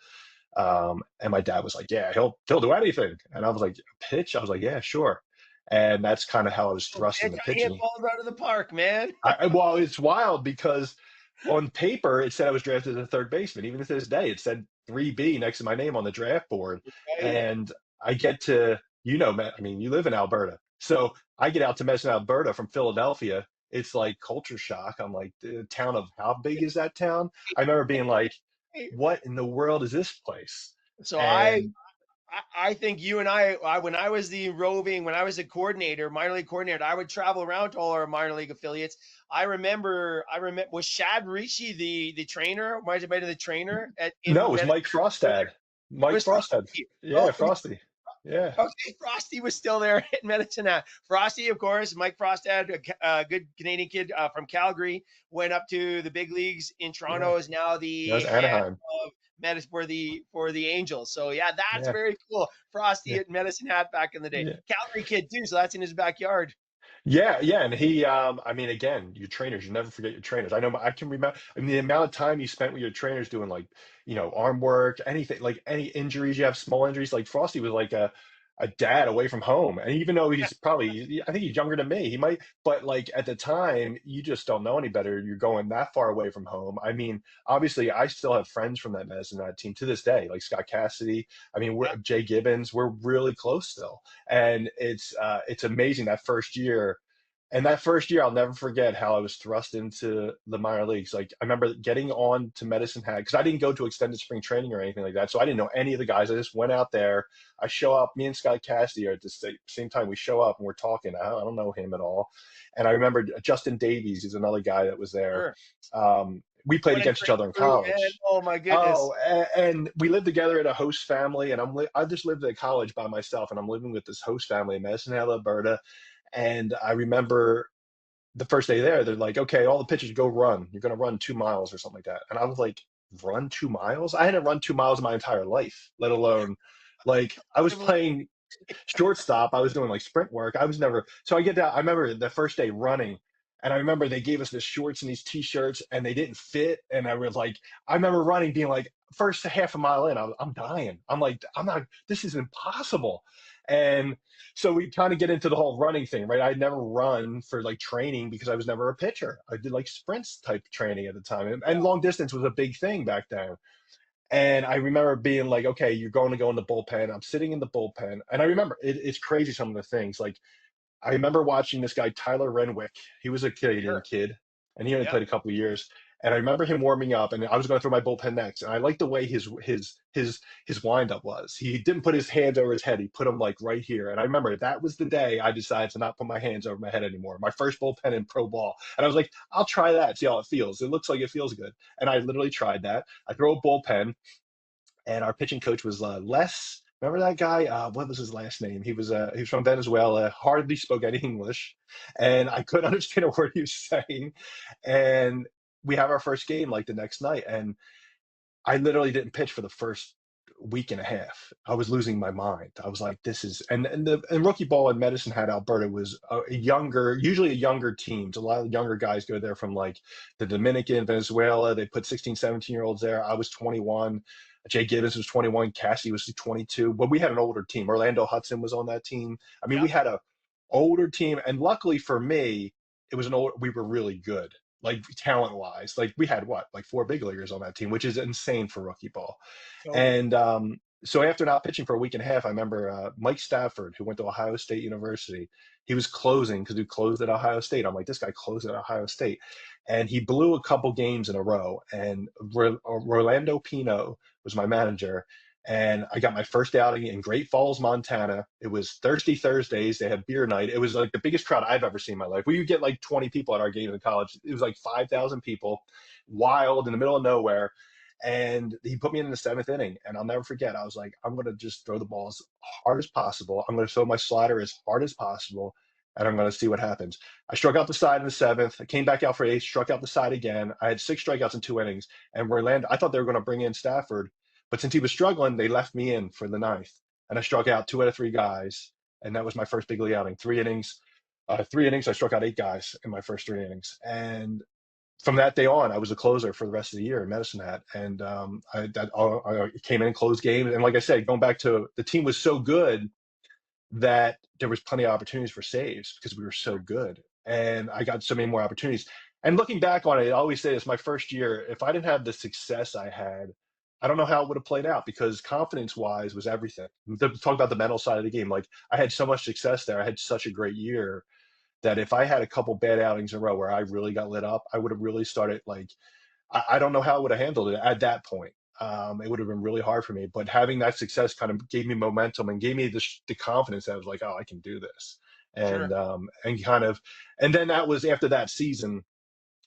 S2: and my dad was like, "Yeah, he'll do anything." And I was like, "Pitch?" I was like, "Yeah, sure." And that's kind of how I was
S1: Oh,
S2: thrust
S1: pitch,
S2: into
S1: I hit
S2: pitching.
S1: balls out of the park, man.
S2: Well, it's wild because on paper it said I was drafted as a third baseman. Even to this day, it said 3B next to my name on the draft board.
S1: Right?
S2: And I get to, Matt, I mean, you live in Alberta, so I get out to Medicine, Alberta from Philadelphia. It's like culture shock. I'm like, the town of how big is that town? I remember being like, what in the world is this place?
S1: So
S2: And
S1: I think you and when I was when I was a coordinator, minor league coordinator, I would travel around to all our minor league affiliates. I remember, was Shad Ricci the trainer? Might have been the trainer
S2: no, it
S1: in
S2: was
S1: Medicine
S2: Mike
S1: still there?
S2: Frostad.
S1: It
S2: Mike
S1: was
S2: Frostad.
S1: Frosty.
S2: Yeah,
S1: Oh,
S2: Frosty. Yeah.
S1: okay. Frosty was still there at Medicine Hat. Frosty, of course, Mike Frostad, a good Canadian kid from Calgary, went up to the big leagues in
S2: Yeah.
S1: Toronto. Is now
S2: That was
S1: the head
S2: Anaheim.
S1: of medicine for the Angels. So yeah, that's
S2: Yeah.
S1: very cool. Frosty
S2: Yeah.
S1: at Medicine Hat back in the day.
S2: Yeah.
S1: Calgary kid too, so that's in his backyard.
S2: Yeah, yeah, and I mean, again, your trainers, you never forget your trainers. I know, I can remember, I mean, the amount of time you spent with your trainers doing like, arm work, anything, like any injuries you have, small injuries. Like Frosty was like a dad away from home, and even though
S1: Yeah,
S2: he's probably, I think he's younger than me, he might, but like at the time, you just don't know any better. You're going that far away from home. I mean, obviously, I still have friends from that Medicine Hat team to this day, like Scott Cassidy. I mean,
S1: yeah,
S2: we're Jay Gibbons. We're really close still, and it's amazing that first year. And that first year, I'll never forget how I was thrust into the minor leagues. Like I remember getting on to Medicine Hat because I didn't go to extended spring training or anything like that, so I didn't know any of the guys. I just went out there. I show up. Me and Scott Cassidy are at the same time. We show up and we're talking. I don't know him at all. And I remember Justin Davies is another guy that was there.
S1: sure.
S2: We played
S1: What a
S2: against each
S1: great
S2: other in
S1: crew, man.
S2: college.
S1: Oh my goodness.
S2: Oh, and we lived together at a host family, and I just lived at college by myself, and I'm living with this host family in Medicine Hat, Alberta. And I remember the first day there, they're like, okay, all the pitchers go run. You're going to run 2 miles or something like that. And I was like, run 2 miles? I hadn't run 2 miles in my entire life, let alone like I was playing shortstop. I was doing like sprint work. I was never, so I get that. I remember the first day running, and I remember they gave us the shorts and these t-shirts and they didn't fit. And I was like, I remember running being like, first half a mile in, I'm dying. I'm like, I'm not, this is impossible. And so we kind of get into the whole running thing, right? I'd never run for like training because I was never a pitcher. I did like sprints type training at the time, and long distance was a big thing back then. And I remember being like, okay, you're going to go in the bullpen. I'm sitting in the bullpen. And I remember it's crazy some of the things. Like I remember watching this guy, Tyler Renwick. He was a Canadian
S1: Sure.
S2: kid. and he only
S1: Yeah.
S2: played a couple of years. And I remember him warming up, and I was going to throw my bullpen next. And I liked the way his windup was. He didn't put his hands over his head; he put them like right here. And I remember that was the day I decided to not put my hands over my head anymore. My first bullpen in pro ball, and I was like, I'll try that, see how it feels. It looks like it feels good, and I literally tried that. I throw a bullpen, and our pitching coach was Les. Remember that guy? What was his last name? He was from Venezuela. Hardly spoke any English, and I couldn't understand a word he was saying. And we have our first game like the next night, and I literally didn't pitch for the first week and a half. I was losing my mind. I was like, "This is," and rookie ball in Medicine Hat, Alberta was a younger, usually a younger teams. A lot of younger guys go there from like the Dominican, Venezuela. They put 16, 17-year-olds there. I was 21. Jay Gibbons was 21. Cassie was 22. But we had an older team. Orlando Hudson was on that team. I mean, we
S1: Yeah.
S2: had a older team, and luckily for me, it was an old. We were really good, like talent wise. Like we had what, like four big leaguers on that team, which is insane for rookie ball.
S1: Totally.
S2: And so after not pitching for a week and a half, I remember Mike Stafford, who went to Ohio State University, he was closing because he closed at Ohio State. I'm like, this guy closed at Ohio State. And he blew a couple games in a row. And Rolando Pino was my manager. And I got my first outing in Great Falls, Montana. It was Thirsty Thursdays. They had beer night. It was like the biggest crowd I've ever seen in my life. We would get like 20 people at our game in college. It was like 5,000 people, wild in the middle of nowhere. And he put me in the seventh inning, and I'll never forget. I was like, I'm going to just throw the ball as hard as possible. I'm going to throw my slider as hard as possible, and I'm going to see what happens. I struck out the side in the seventh. I came back out for eighth, struck out the side again. I had 6 strikeouts in 2 innings, and I thought they were going to bring in Stafford, but since he was struggling, they left me in for the ninth, and I struck out 2 out of 3 guys, and that was my first big league outing. 3 innings. 3 innings, I struck out 8 guys in my first 3 innings. And from that day on, I was a closer for the rest of the year in Medicine Hat, and I came in and closed games. And like I said, going back to the team was so good that there was plenty of opportunities for saves because we were so good, and I got so many more opportunities. And looking back on it, I always say this: my first year, if I didn't have the success I had, I don't know how it would have played out because confidence-wise was everything. Talk about the mental side of the game. Like I had so much success there, I had such a great year that if I had a couple bad outings in a row where I really got lit up, I would have really started like I don't know how I would have handled it at that point. It would have been really hard for me, but having that success kind of gave me momentum and gave me the confidence that I was like, oh, I can do this,
S1: Sure.
S2: and kind of, and then that was after that season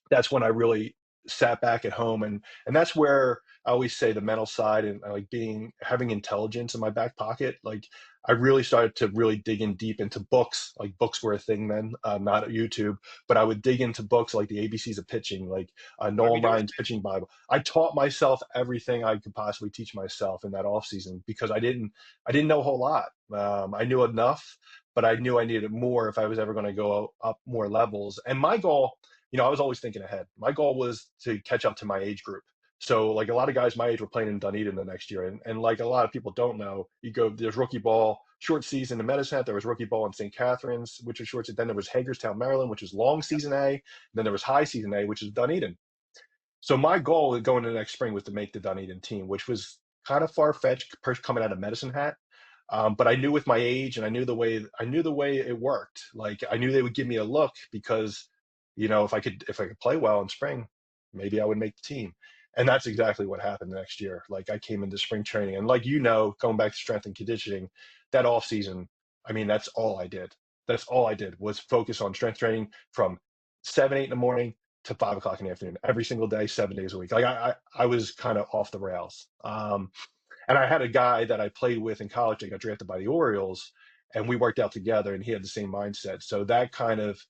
S2: that's when I really sat back at home, and that's where I always say the mental side and like being having intelligence in my back pocket. Like I really started to really dig in deep into books. Like books were a thing then, not YouTube, but I would dig into books like the ABCs of pitching, like
S1: I'd be
S2: Nolan
S1: doing
S2: Ryan's pitching Bible. I taught myself everything I could possibly teach myself in that off season because I didn't know a whole lot. I knew enough, but I knew I needed more if I was ever going to go up more levels. And my goal, I was always thinking ahead. My goal was to catch up to my age group. So like a lot of guys my age were playing in Dunedin the next year. And like a lot of people don't know, there's rookie ball, short season in Medicine Hat. There was rookie ball in St. Catharines, which was short season. Then there was Hagerstown, Maryland, which was long season A. Then there was high season A, which is Dunedin. So my goal going into next spring was to make the Dunedin team, which was kind of far fetched coming out of Medicine Hat. But I knew with my age and I knew the way it worked. Like I knew they would give me a look because, if I could play well in spring, maybe I would make the team. And that's exactly what happened the next year. Like I came into spring training and like, going back to strength and conditioning, that off season, I mean, that's all I did. That's all I did was focus on strength training from 7, 8 in the morning to 5 o'clock in the afternoon, every single day, 7 days a week. Like I was kind of off the rails. And I had a guy that I played with in college that got drafted by the Orioles, and we worked out together, and he had the same mindset. So that kind of,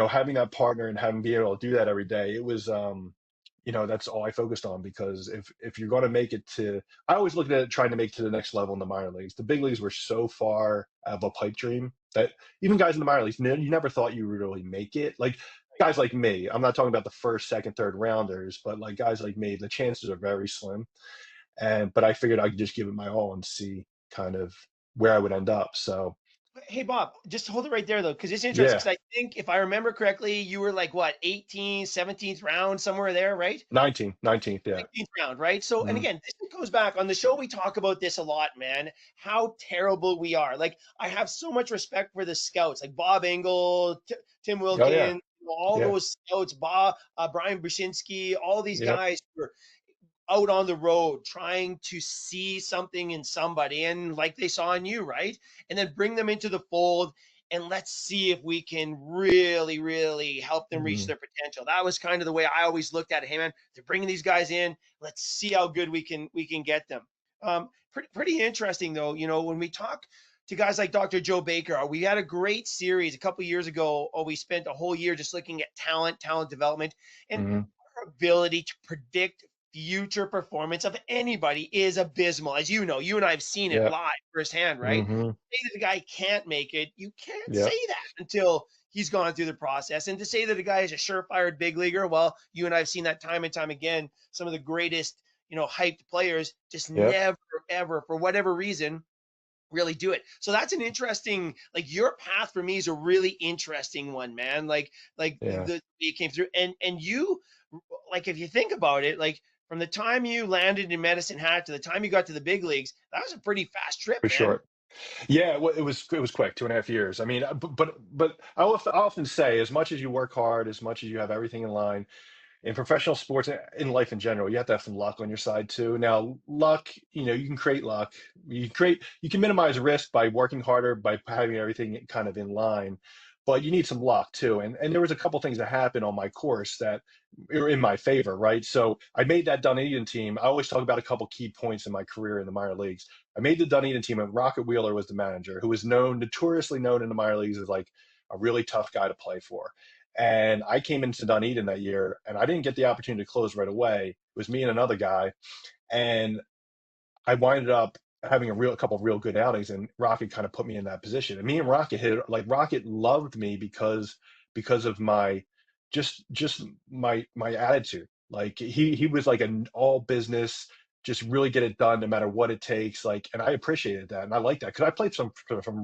S2: having that partner and having be able to do that every day, it was, that's all I focused on because if you're going to make it to, I always looked at it trying to make it to the next level in the minor leagues. The big leagues were so far of a pipe dream that even guys in the minor leagues, you never thought you would really make it. Like guys like me, I'm not talking about the first, second, third rounders, but like guys like me, the chances are very slim. But I figured I could just give it my all and see kind of where I would end up. So
S1: Hey, Bob, just hold it right there though, because it's interesting.
S2: yeah,
S1: Because I think if I remember correctly, you were like what, 18th, 17th round, somewhere there, right?
S2: 19th, yeah.
S1: 19th round, right? So, and
S2: Mhm.
S1: again, this goes back on the show. We talk about this a lot, man. How terrible we are. Like, I have so much respect for the scouts, like Bob Engel, Tim
S2: Oh yeah.
S1: Wilkins. all
S2: Yeah.
S1: those scouts, Bob, Brian Brzezinski, all these
S2: Yep.
S1: guys were out on the road trying to see something in somebody and like they saw in you, right? And then bring them into the fold and let's see if we can really help them reach
S2: Mhm.
S1: their potential. That was kind of the way I always looked at it. Hey man, they're bringing these guys in. Let's see how good we can get them. Pretty interesting though. When we talk to guys like Dr. Joe Baker, we had a great series a couple years ago. Oh, we spent a whole year just looking at talent development, and
S2: Mhm.
S1: our ability to predict future performance of anybody is abysmal. As you know, you and I have seen it
S2: Yep.
S1: live firsthand, right?
S2: Mhm.
S1: Say that the guy can't make it, you can't say
S2: Yep.
S1: that until he's gone through the process. And to say that a guy is a surefire big leaguer, well, you and I have seen that time and time again. Some of the greatest, hyped players just
S2: Yep.
S1: never, ever, for whatever reason, really do it. So that's an interesting, like your path for me is a really interesting one, man. Like
S2: Yeah.
S1: the you came through and you like if you think about it, like from the time you landed in Medicine Hat to the time you got to the big leagues, that was a pretty fast trip,
S2: For
S1: man.
S2: sure. Yeah, well, it was quick, 2.5 years. I mean, but I often say, as much as you work hard, as much as you have everything in line, in professional sports, in life in general, you have to have some luck on your side too. Now, luck, you can create luck. You can minimize risk by working harder, by having everything kind of in line, but you need some luck too. And there was a couple things that happened on my course that were in my favor, right? So I made that Dunedin team. I always talk about a couple key points in my career in the minor leagues. I made the Dunedin team, and Rocket Wheeler was the manager, who was notoriously known in the minor leagues as like a really tough guy to play for. And I came into Dunedin that year, and I didn't get the opportunity to close right away. It was me and another guy, and I winded up having a couple of real good outings, and Rocket kind of put me in that position. And me and Rocket hit like Rocket loved me because of my just my attitude. Like he was like an all business, just really get it done no matter what it takes. Like, and I appreciated that, and I liked that because I played some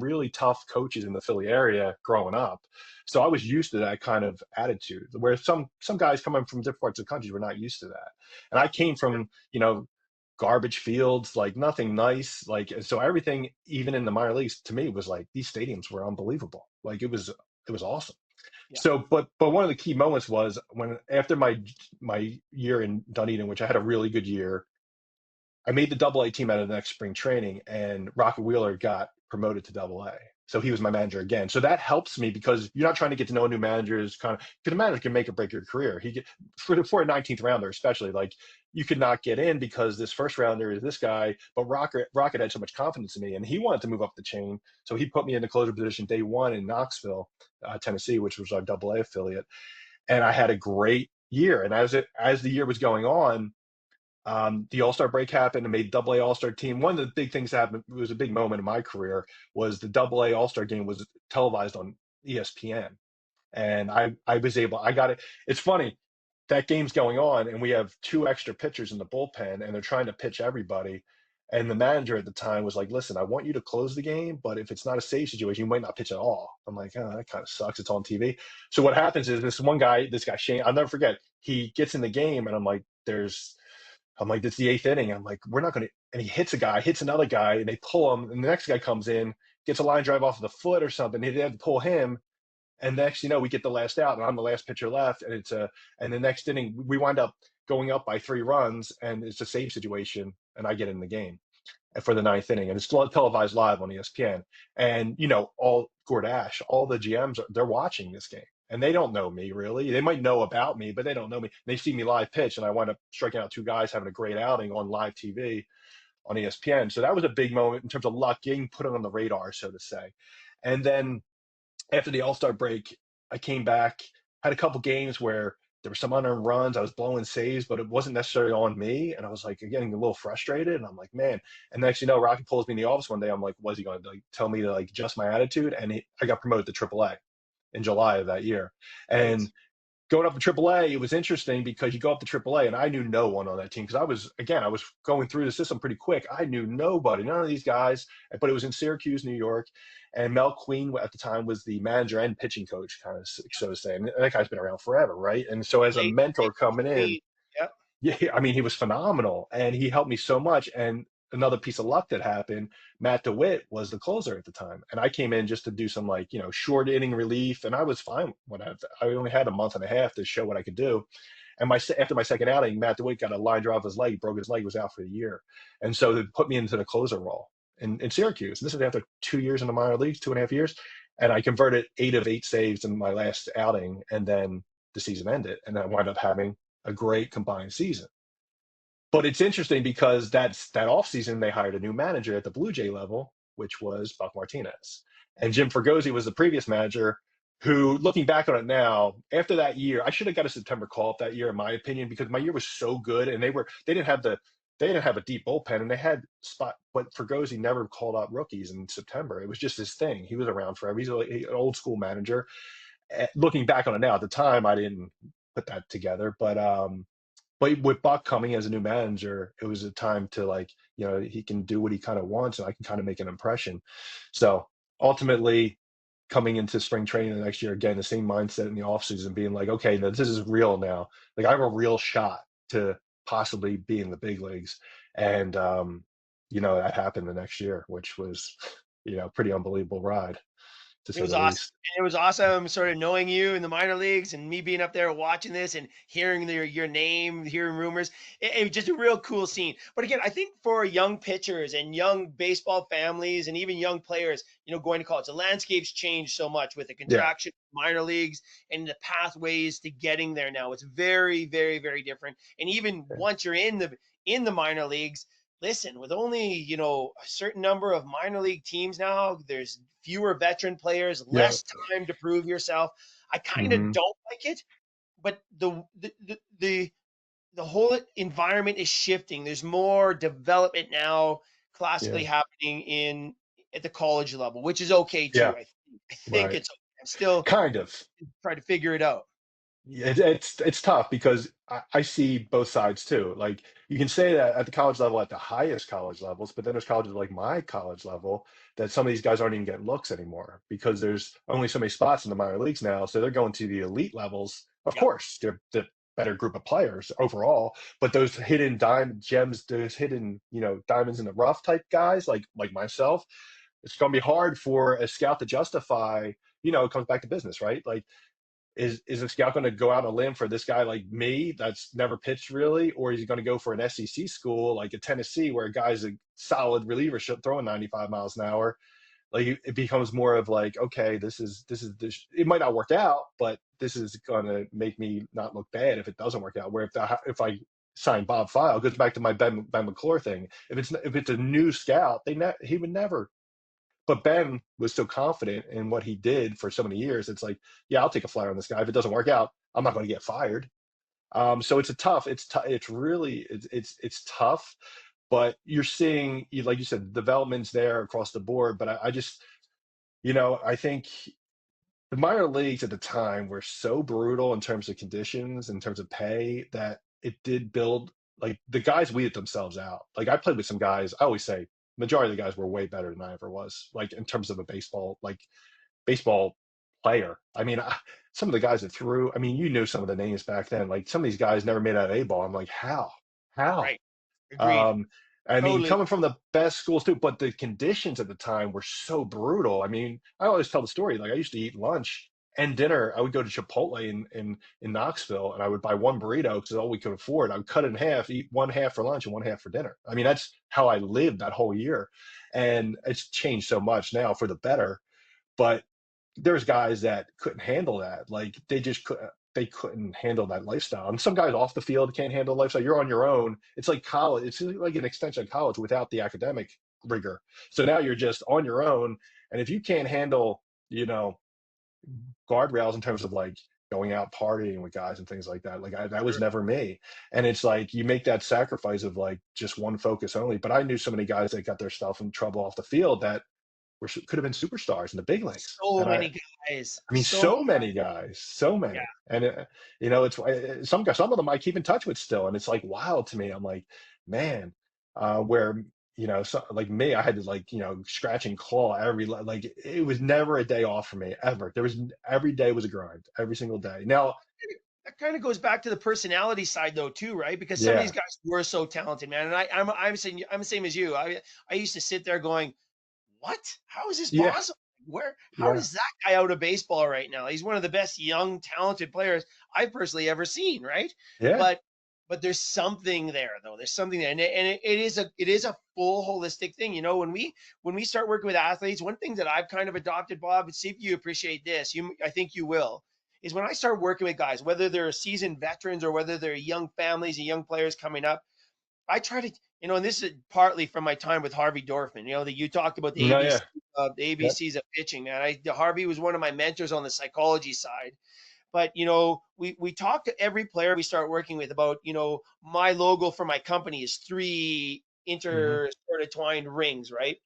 S2: really tough coaches in the Philly area growing up, so I was used to that kind of attitude. Where some guys coming from different parts of the country were not used to that, and I came from garbage fields, like nothing nice. Like, so everything, even in the minor leagues, to me was like these stadiums were unbelievable. Like it was awesome.
S1: Yeah.
S2: So, but one of the key moments was when after my year in Dunedin, which I had a really good year, I made the Double A team out of the next spring training, and Rocket Wheeler got promoted to Double A. So he was my manager again. So that helps me because you're not trying to get to know new managers, kind of because a manager can make or break your career. For a 19th rounder, especially, like you could not get in because this first rounder is this guy, but Rocket had so much confidence in me, and he wanted to move up the chain. So he put me in the closer position day one in Knoxville, Tennessee, which was our Double A affiliate, and I had a great year. And as the year was going on, the All Star break happened and made Double A All Star team. One of the big things that happened, it was a big moment in my career, was the Double A All Star game was televised on ESPN, and I got it. It's funny, that game's going on, and we have two extra pitchers in the bullpen, and they're trying to pitch everybody. And the manager at the time was like, "Listen, I want you to close the game, but if it's not a save situation, you might not pitch at all." I'm like, "Oh, that kind of sucks. It's on TV." So what happens is this guy Shane, I'll never forget. He gets in the game, and I'm like, it's the eighth inning. I'm like, we're not going to. And he hits a guy, hits another guy, and they pull him. And the next guy comes in, gets a line drive off of the foot or something. They had to pull him. And next, we get the last out, and I'm the last pitcher left. And the next inning, we wind up going up by 3 runs, and it's a save situation, and I get in the game for the ninth inning, and it's televised live on ESPN. And all Gord Ash, all the GMs, they're watching this game, and they don't know me really. They might know about me, but they don't know me. They see me live pitch, and I wind up striking out two guys, having a great outing on live TV on ESPN. So that was a big moment in terms of luck, getting put on the radar, so to say. And then after the All Star break, I came back, had a couple games where there were some unearned runs. I was blowing saves, but it wasn't necessarily on me. And I was like getting a little frustrated. And I'm like, man. And next, Rocky pulls me in the office one day. I'm like, was he going to tell me to adjust my attitude? And I got promoted to AAA in July of that year. And
S1: Nice.
S2: going up to AAA, it was interesting because you go up to AAA, and I knew no one on that team because I was going through the system pretty quick. I knew nobody, none of these guys, but it was in Syracuse, New York, and Mel Queen at the time was the manager and pitching coach, kind of so to say. And that guy's been around forever, right? And so as a
S1: Late
S2: mentor coming in,
S1: Queen. Yep.
S2: yeah, I mean, he was phenomenal, and he helped me so much. And another piece of luck that happened. Matt DeWitt was the closer at the time, and I came in just to do some like short inning relief, and I was fine when I only had a month and a half to show what I could do. And after my second outing, Matt DeWitt got a line drive off his leg, broke his leg, was out for the year, and so they put me into the closer role in Syracuse. And this is after 2 years in the minor leagues, 2.5 years, and I converted 8 of 8 saves in my last outing, and then the season ended, and I wound up having a great combined season. But it's interesting because that offseason they hired a new manager at the Blue Jay level, which was Buck Martinez. And Jim Fregosi was the previous manager who, looking back on it now, after that year, I should have got a September call up that year, in my opinion, because my year was so good and they didn't have a deep bullpen, and they had spot, but Fregosi never called out rookies in September. It was just his thing. He was around forever. He's an old school manager. Looking back on it now, at the time I didn't put that together, but with Buck coming as a new manager, it was a time to he can do what he kind of wants, and I can kind of make an impression. So ultimately, coming into spring training the next year, again, the same mindset in the offseason, being like, okay, now this is real now. Like I have a real shot to possibly be in the big leagues. And, that happened the next year, which was, pretty unbelievable ride, to
S1: It
S2: say
S1: was
S2: the
S1: awesome.
S2: least.
S1: It was awesome sort of knowing you in the minor leagues and me being up there watching this and hearing your name, hearing rumors. It was just a real cool scene. But again, I think for young pitchers and young baseball families and even young players, going to college, the landscape's changed so much with the
S2: Yeah.
S1: contraction of minor leagues and the pathways to getting there now. It's very, very, very different. And even
S2: Yeah.
S1: once you're in the minor leagues, listen, with only, a certain number of minor league teams now, there's fewer veteran players,
S2: Yeah.
S1: less time to prove yourself. I kind of
S2: Hmm.
S1: don't like it, but the whole environment is shifting. There's more development now classically
S2: Yeah.
S1: happening in at the college level, which is okay
S2: Yeah.
S1: too. I think
S2: Right.
S1: it's okay. I'm still
S2: Kind of.
S1: trying to figure it out.
S2: Yeah, it's tough because I see both sides too. Like you can say that at the college level, at the highest college levels, but then there's colleges like my college level that some of these guys aren't even getting looks anymore because there's only so many spots in the minor leagues now. So they're going to the elite levels. Of
S1: Yep.
S2: course, they're the better group of players overall, but those hidden dime gems, those hidden, diamonds in the rough type guys like myself, it's going to be hard for a scout to justify. It comes back to business, right? Like is a scout going to go out on a limb for this guy like me that's never pitched really, or is he going to go for an SEC school like a Tennessee where a guy's a solid reliever throwing 95 miles an hour? Like it becomes more of like, okay, this. It might not work out, but this is going to make me not look bad if it doesn't work out. Where if I sign Bob File, goes back to my Ben McClure thing. If it's a new scout, he would never. But Ben was so confident in what he did for so many years. It's like, yeah, I'll take a flyer on this guy. If it doesn't work out, I'm not going to get fired. So it's really, it's tough, but you're seeing, like you said, developments there across the board. But I just, I think the minor leagues at the time were so brutal in terms of conditions, in terms of pay, that it did build like the guys weeded themselves out. Like I played with some guys, I always say majority of the guys were way better than I ever was, like in terms of a baseball player. I mean, some of the guys that threw, I mean, you knew some of the names back then. Like some of these guys never made out of A ball. I'm like, how? How?
S1: Right. Agreed.
S2: Um, I mean,
S1: Totally.
S2: coming from the best schools too, but the conditions at the time were so brutal. I mean, I always tell the story. Like I used to eat lunch and dinner. I would go to Chipotle in Knoxville, and I would buy one burrito because it's all we could afford. I would cut it in half, eat one half for lunch and one half for dinner. I mean, that's how I lived that whole year, and it's changed so much now for the better. But there's guys that couldn't handle that. Like they couldn't handle that lifestyle. And some guys off the field can't handle the lifestyle. You're on your own. It's like college. It's like an extension of college without the academic rigor. So now you're just on your own. And if you can't handle, you know, guardrails in terms of like going out partying with guys and things like that, that was
S1: Sure.
S2: never me. And it's like you make that sacrifice of like just one focus only. But I knew so many guys that got their stuff in trouble off the field that could have been superstars in the big leagues.
S1: So
S2: And
S1: many guys.
S2: I mean,
S1: So many.
S2: so many guys, so
S1: Yeah.
S2: many, and it's some guys, some of them I keep in touch with still, and it's like wild to me. I'm like, man, where so, like me, I had to like scratch and claw like it was never a day off for me ever. Every day was a grind, every single day. Now,
S1: that kind of goes back to the personality side though too, right? Because some of these
S2: Yeah.
S1: guys were so talented, man. And I'm the same as you. I used to sit there going, what? How is this
S2: Yeah.
S1: possible? How
S2: Yeah.
S1: does that guy out of baseball right now? He's one of the best young, talented players I've personally ever seen, right?
S2: Yeah.
S1: But there's something there though. There's something there, and it is a full holistic thing. When we start working with athletes, one thing that I've kind of adopted, Bob, and see if you appreciate this. I think you will. Is when I start working with guys, whether they're seasoned veterans or whether they're young families and young players coming up, I try to, and this is partly from my time with Harvey Dorfman. That you talked about
S2: No, yeah.
S1: the
S2: Yep.
S1: ABCs of pitching, man. Harvey was one of my mentors on the psychology side. But we talk to every player we start working with about, my logo for my company is three
S2: Hmm.
S1: intertwined rings, right?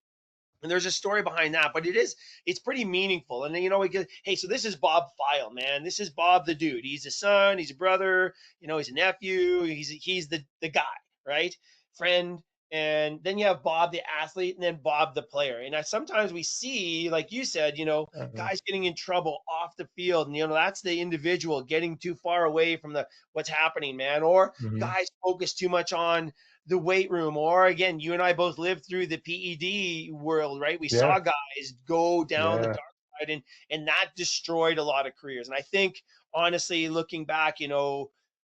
S1: And there's a story behind that, but it's pretty meaningful. And then, we get, hey, so this is Bob File, man. This is Bob the dude. He's a son, he's a brother, he's a nephew, he's the guy, right? Friend. And then you have Bob the athlete and then Bob the player. And sometimes we see, like you said,
S2: Uh,
S1: guys getting in trouble off the field. And that's the individual getting too far away from the what's happening, man. Or
S2: hmm.
S1: guys focus too much on the weight room, or again, you and I both lived through the PED world, right? We saw
S2: Yeah.
S1: guys go down the
S2: Yeah.
S1: dark side, and that destroyed a lot of careers. And I think, honestly, looking back,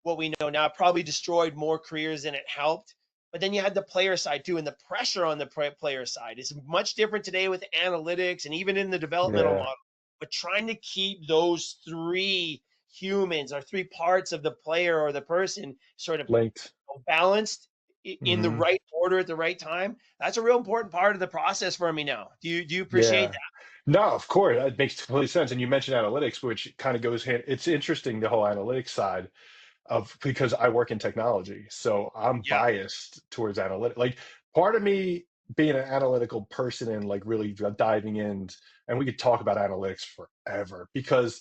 S1: what we know now probably destroyed more careers than it helped. But then you had the player side too, and the pressure on the player side is much different today with analytics and even in the developmental
S2: Yeah.
S1: model. But trying to keep those three humans or three parts of the player or the person sort of
S2: Linked.
S1: balanced in the
S2: Hmm.
S1: right order at the right time. That's a real important part of the process for me now. Do you appreciate
S2: Yeah.
S1: that?
S2: No, of course, that makes complete sense. And you mentioned analytics, which kind of goes hand. It's interesting, the whole analytics side of, because I work in technology, so I'm
S1: Yeah.
S2: biased towards analytics. Like, part of me being an analytical person and like really diving in, and we could talk about analytics forever, because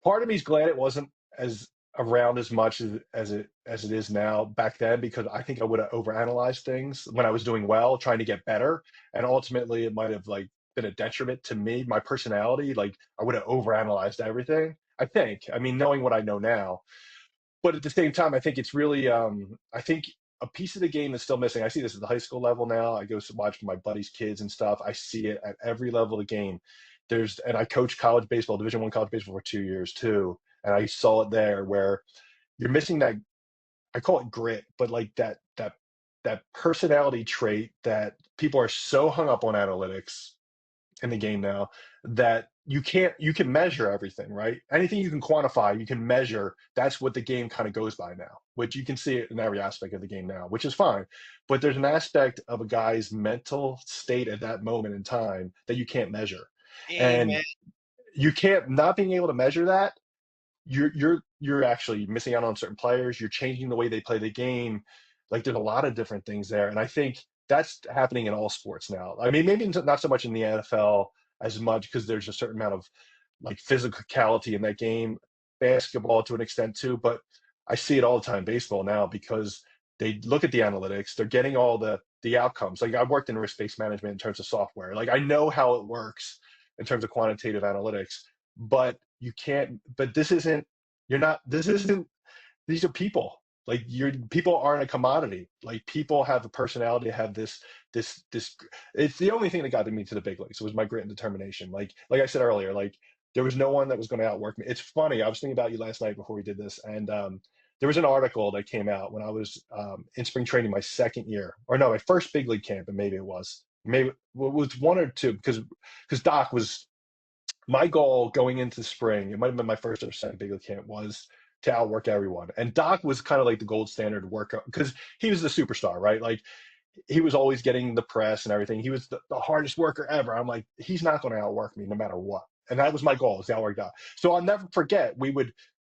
S2: part of me is glad it wasn't as around as much as it is now back then, because I think I would have overanalyzed things when I was doing well, trying to get better, and ultimately it might have like been a detriment to me, my personality. Like, I would have overanalyzed everything. I think. I mean, knowing what I know now, but at the same time, I think it's really, I think a piece of the game is still missing. I see this at the high school level now. I go to watch my buddies' kids and stuff. I see it at every level of the game. And I coach college baseball, Division I college baseball for 2 years too, and I saw it there where you're missing that. I call it grit, but like that personality trait that people are so hung up on analytics in the game now, that you can measure everything, right? Anything you can quantify, you can measure. That's what the game kind of goes by now, which you can see it in every aspect of the game now, which is fine. But there's an aspect of a guy's mental state at that moment in time that you can't measure. And
S1: Amen.
S2: you can't, not being able to measure that, you're actually missing out on certain players. You're changing the way they play the game. Like, there's a lot of different things there, and I think that's happening in all sports now. I mean, maybe not so much in the NFL as much, because there's a certain amount of like physicality in that game. Basketball to an extent too, but I see it all the time in baseball now, because they look at the analytics. They're getting all the outcomes. Like, I've worked in risk-based management in terms of software. Like, I know how it works in terms of quantitative analytics, but you can't, but this isn't, you're not, this isn't, these are people. Like, people aren't a commodity. Like, people have a personality, have this it's the only thing that got me to the big leagues was my grit and determination. Like I said earlier, like, there was no one that was going to outwork me. It's funny, I was thinking about you last night before we did this, and there was an article that came out when I was in spring training my second year, or no, my first big league camp, and maybe it was, maybe well, it was one or two, because Doc was, my goal going into spring, it might have been my first or second big league camp, was to outwork everyone. And Doc was kind of like the gold standard worker, because he was the superstar, right? Like, he was always getting the press and everything. He was the hardest worker ever. I'm like, he's not going to outwork me no matter what. And that was my goal, is to outwork Doc. So I'll never forget,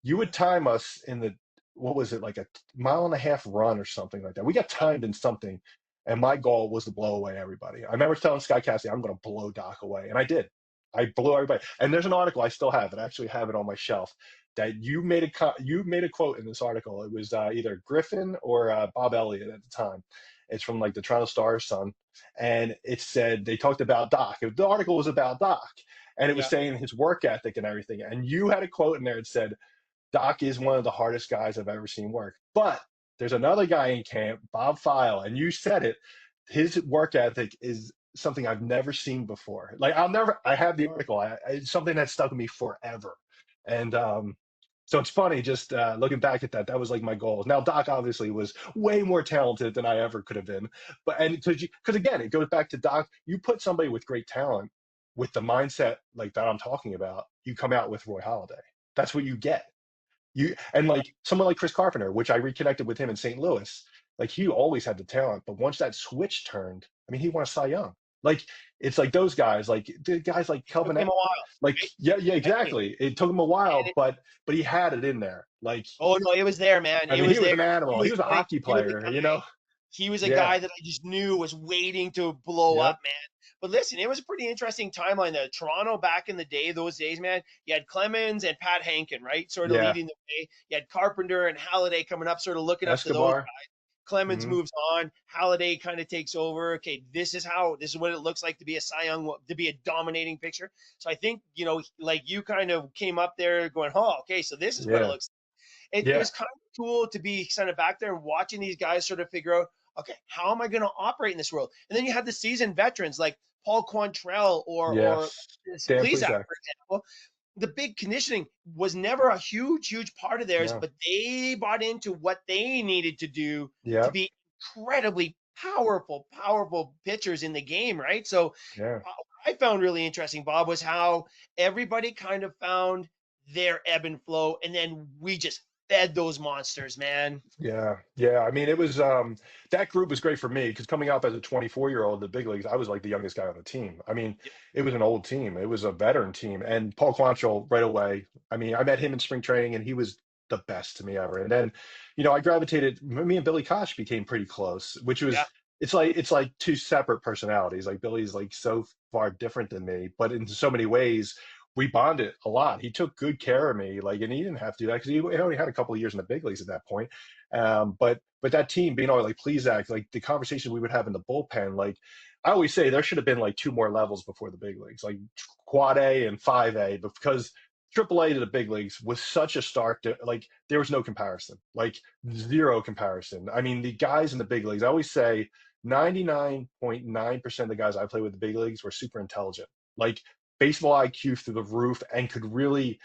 S2: you would time us in the, what was it, like a mile and a half run or something like that. We got timed in something, and my goal was to blow away everybody. I remember telling Sky Cassidy, I'm going to blow Doc away. And I did. I blew everybody. And there's an article I still have it. I actually have it on my shelf, that you made a quote in this article. It was either Griffin or Bob Elliott at the time. It's from like the Toronto Star Sun, and it said, they talked about Doc. The article was about Doc, and it was
S1: Yeah.
S2: saying his work ethic and everything. And you had a quote in there. It said, Doc is one of the hardest guys I've ever seen work. But there's another guy in camp, Bob File, and you said it. His work ethic is something I've never seen before. Like I have the article. It's something that stuck with me forever. And so it's funny just looking back at that. That was like my goal. Now Doc obviously was way more talented than I ever could have been, but and because again it goes back to Doc. You put somebody with great talent with the mindset like that I'm talking about, you come out with Roy Halladay. That's what you get. You and like someone like Chris Carpenter, which I reconnected with him in St. Louis. Like he always had the talent, but once that switch turned, I mean, he won a Cy Young. Like it's like those guys, like the guys like
S1: Took
S2: Kelvin,
S1: him a while,
S2: like
S1: right?
S2: yeah,
S1: Exactly.
S2: exactly. It took him a
S1: And
S2: while, but he had it in there. Like
S1: oh no, it was there, man.
S2: I
S1: It
S2: mean, he
S1: was
S2: was
S1: there.
S2: an
S1: He
S2: animal. He
S1: was
S2: was a
S1: like,
S2: hockey
S1: he was a
S2: player, you know.
S1: guy. He was a
S2: Yeah,
S1: guy that I just knew was waiting to blow up,
S2: yep,
S1: man. But listen, it was a pretty interesting timeline. The Toronto back in the day, those days, man. You had Clemens and Pat Hankin, right, sort of
S2: yeah.
S1: leading the way. You had Carpenter and Halliday coming up, sort of looking up to those.
S2: Escobar.
S1: Clemens
S2: Hmm.
S1: moves on. Halliday kind of takes over. Okay, this is what it looks like to be a Cy Young, to be a dominating pitcher. So I think, like you kind of came up there going, oh, okay, so this is what it
S2: Yeah,
S1: looks like. It
S2: yeah,
S1: was kind of cool to be kind of back there and watching these guys sort of figure out, okay, how am I going to operate in this world? And then you had the seasoned veterans like Paul Quantrell or
S2: yes. Dan
S1: Plesac,
S2: Plesac.
S1: for example. The big conditioning was never a huge part of theirs,
S2: No.
S1: but they bought into what they needed to do to
S2: Yep.
S1: be incredibly powerful pitchers in the game, right? So
S2: Yeah.
S1: what I found really interesting, Bob, was how everybody kind of found their ebb and flow, and then we just fed those monsters, man.
S2: Yeah, yeah. I mean, it was that group was great for me because coming up as a 24-year-old in the big leagues, I was like the youngest guy on the team. I mean, it was an old team. It was a veteran team, and Paul Quantrill right away. I mean, I met him in spring training, and he was the best to me ever. And then, I gravitated. Me and Billy Koch became pretty close, which
S1: Yeah,
S2: was it's like two separate personalities. Like Billy's like so far different than me, but in so many ways we bonded a lot. He took good care of me, like, and he didn't have to do that because he only had a couple of years in the big leagues at that point. But that team being all like Plesac, like the conversation we would have in the bullpen, like I always say there should have been like two more levels before the big leagues, like quad A and 5A, because AAA to the big leagues was such a stark, like there was no comparison, like zero comparison. I mean, the guys in the big leagues, I always say 99.9% of the guys I play with the big leagues were super intelligent. Like baseball IQ through the roof and could really,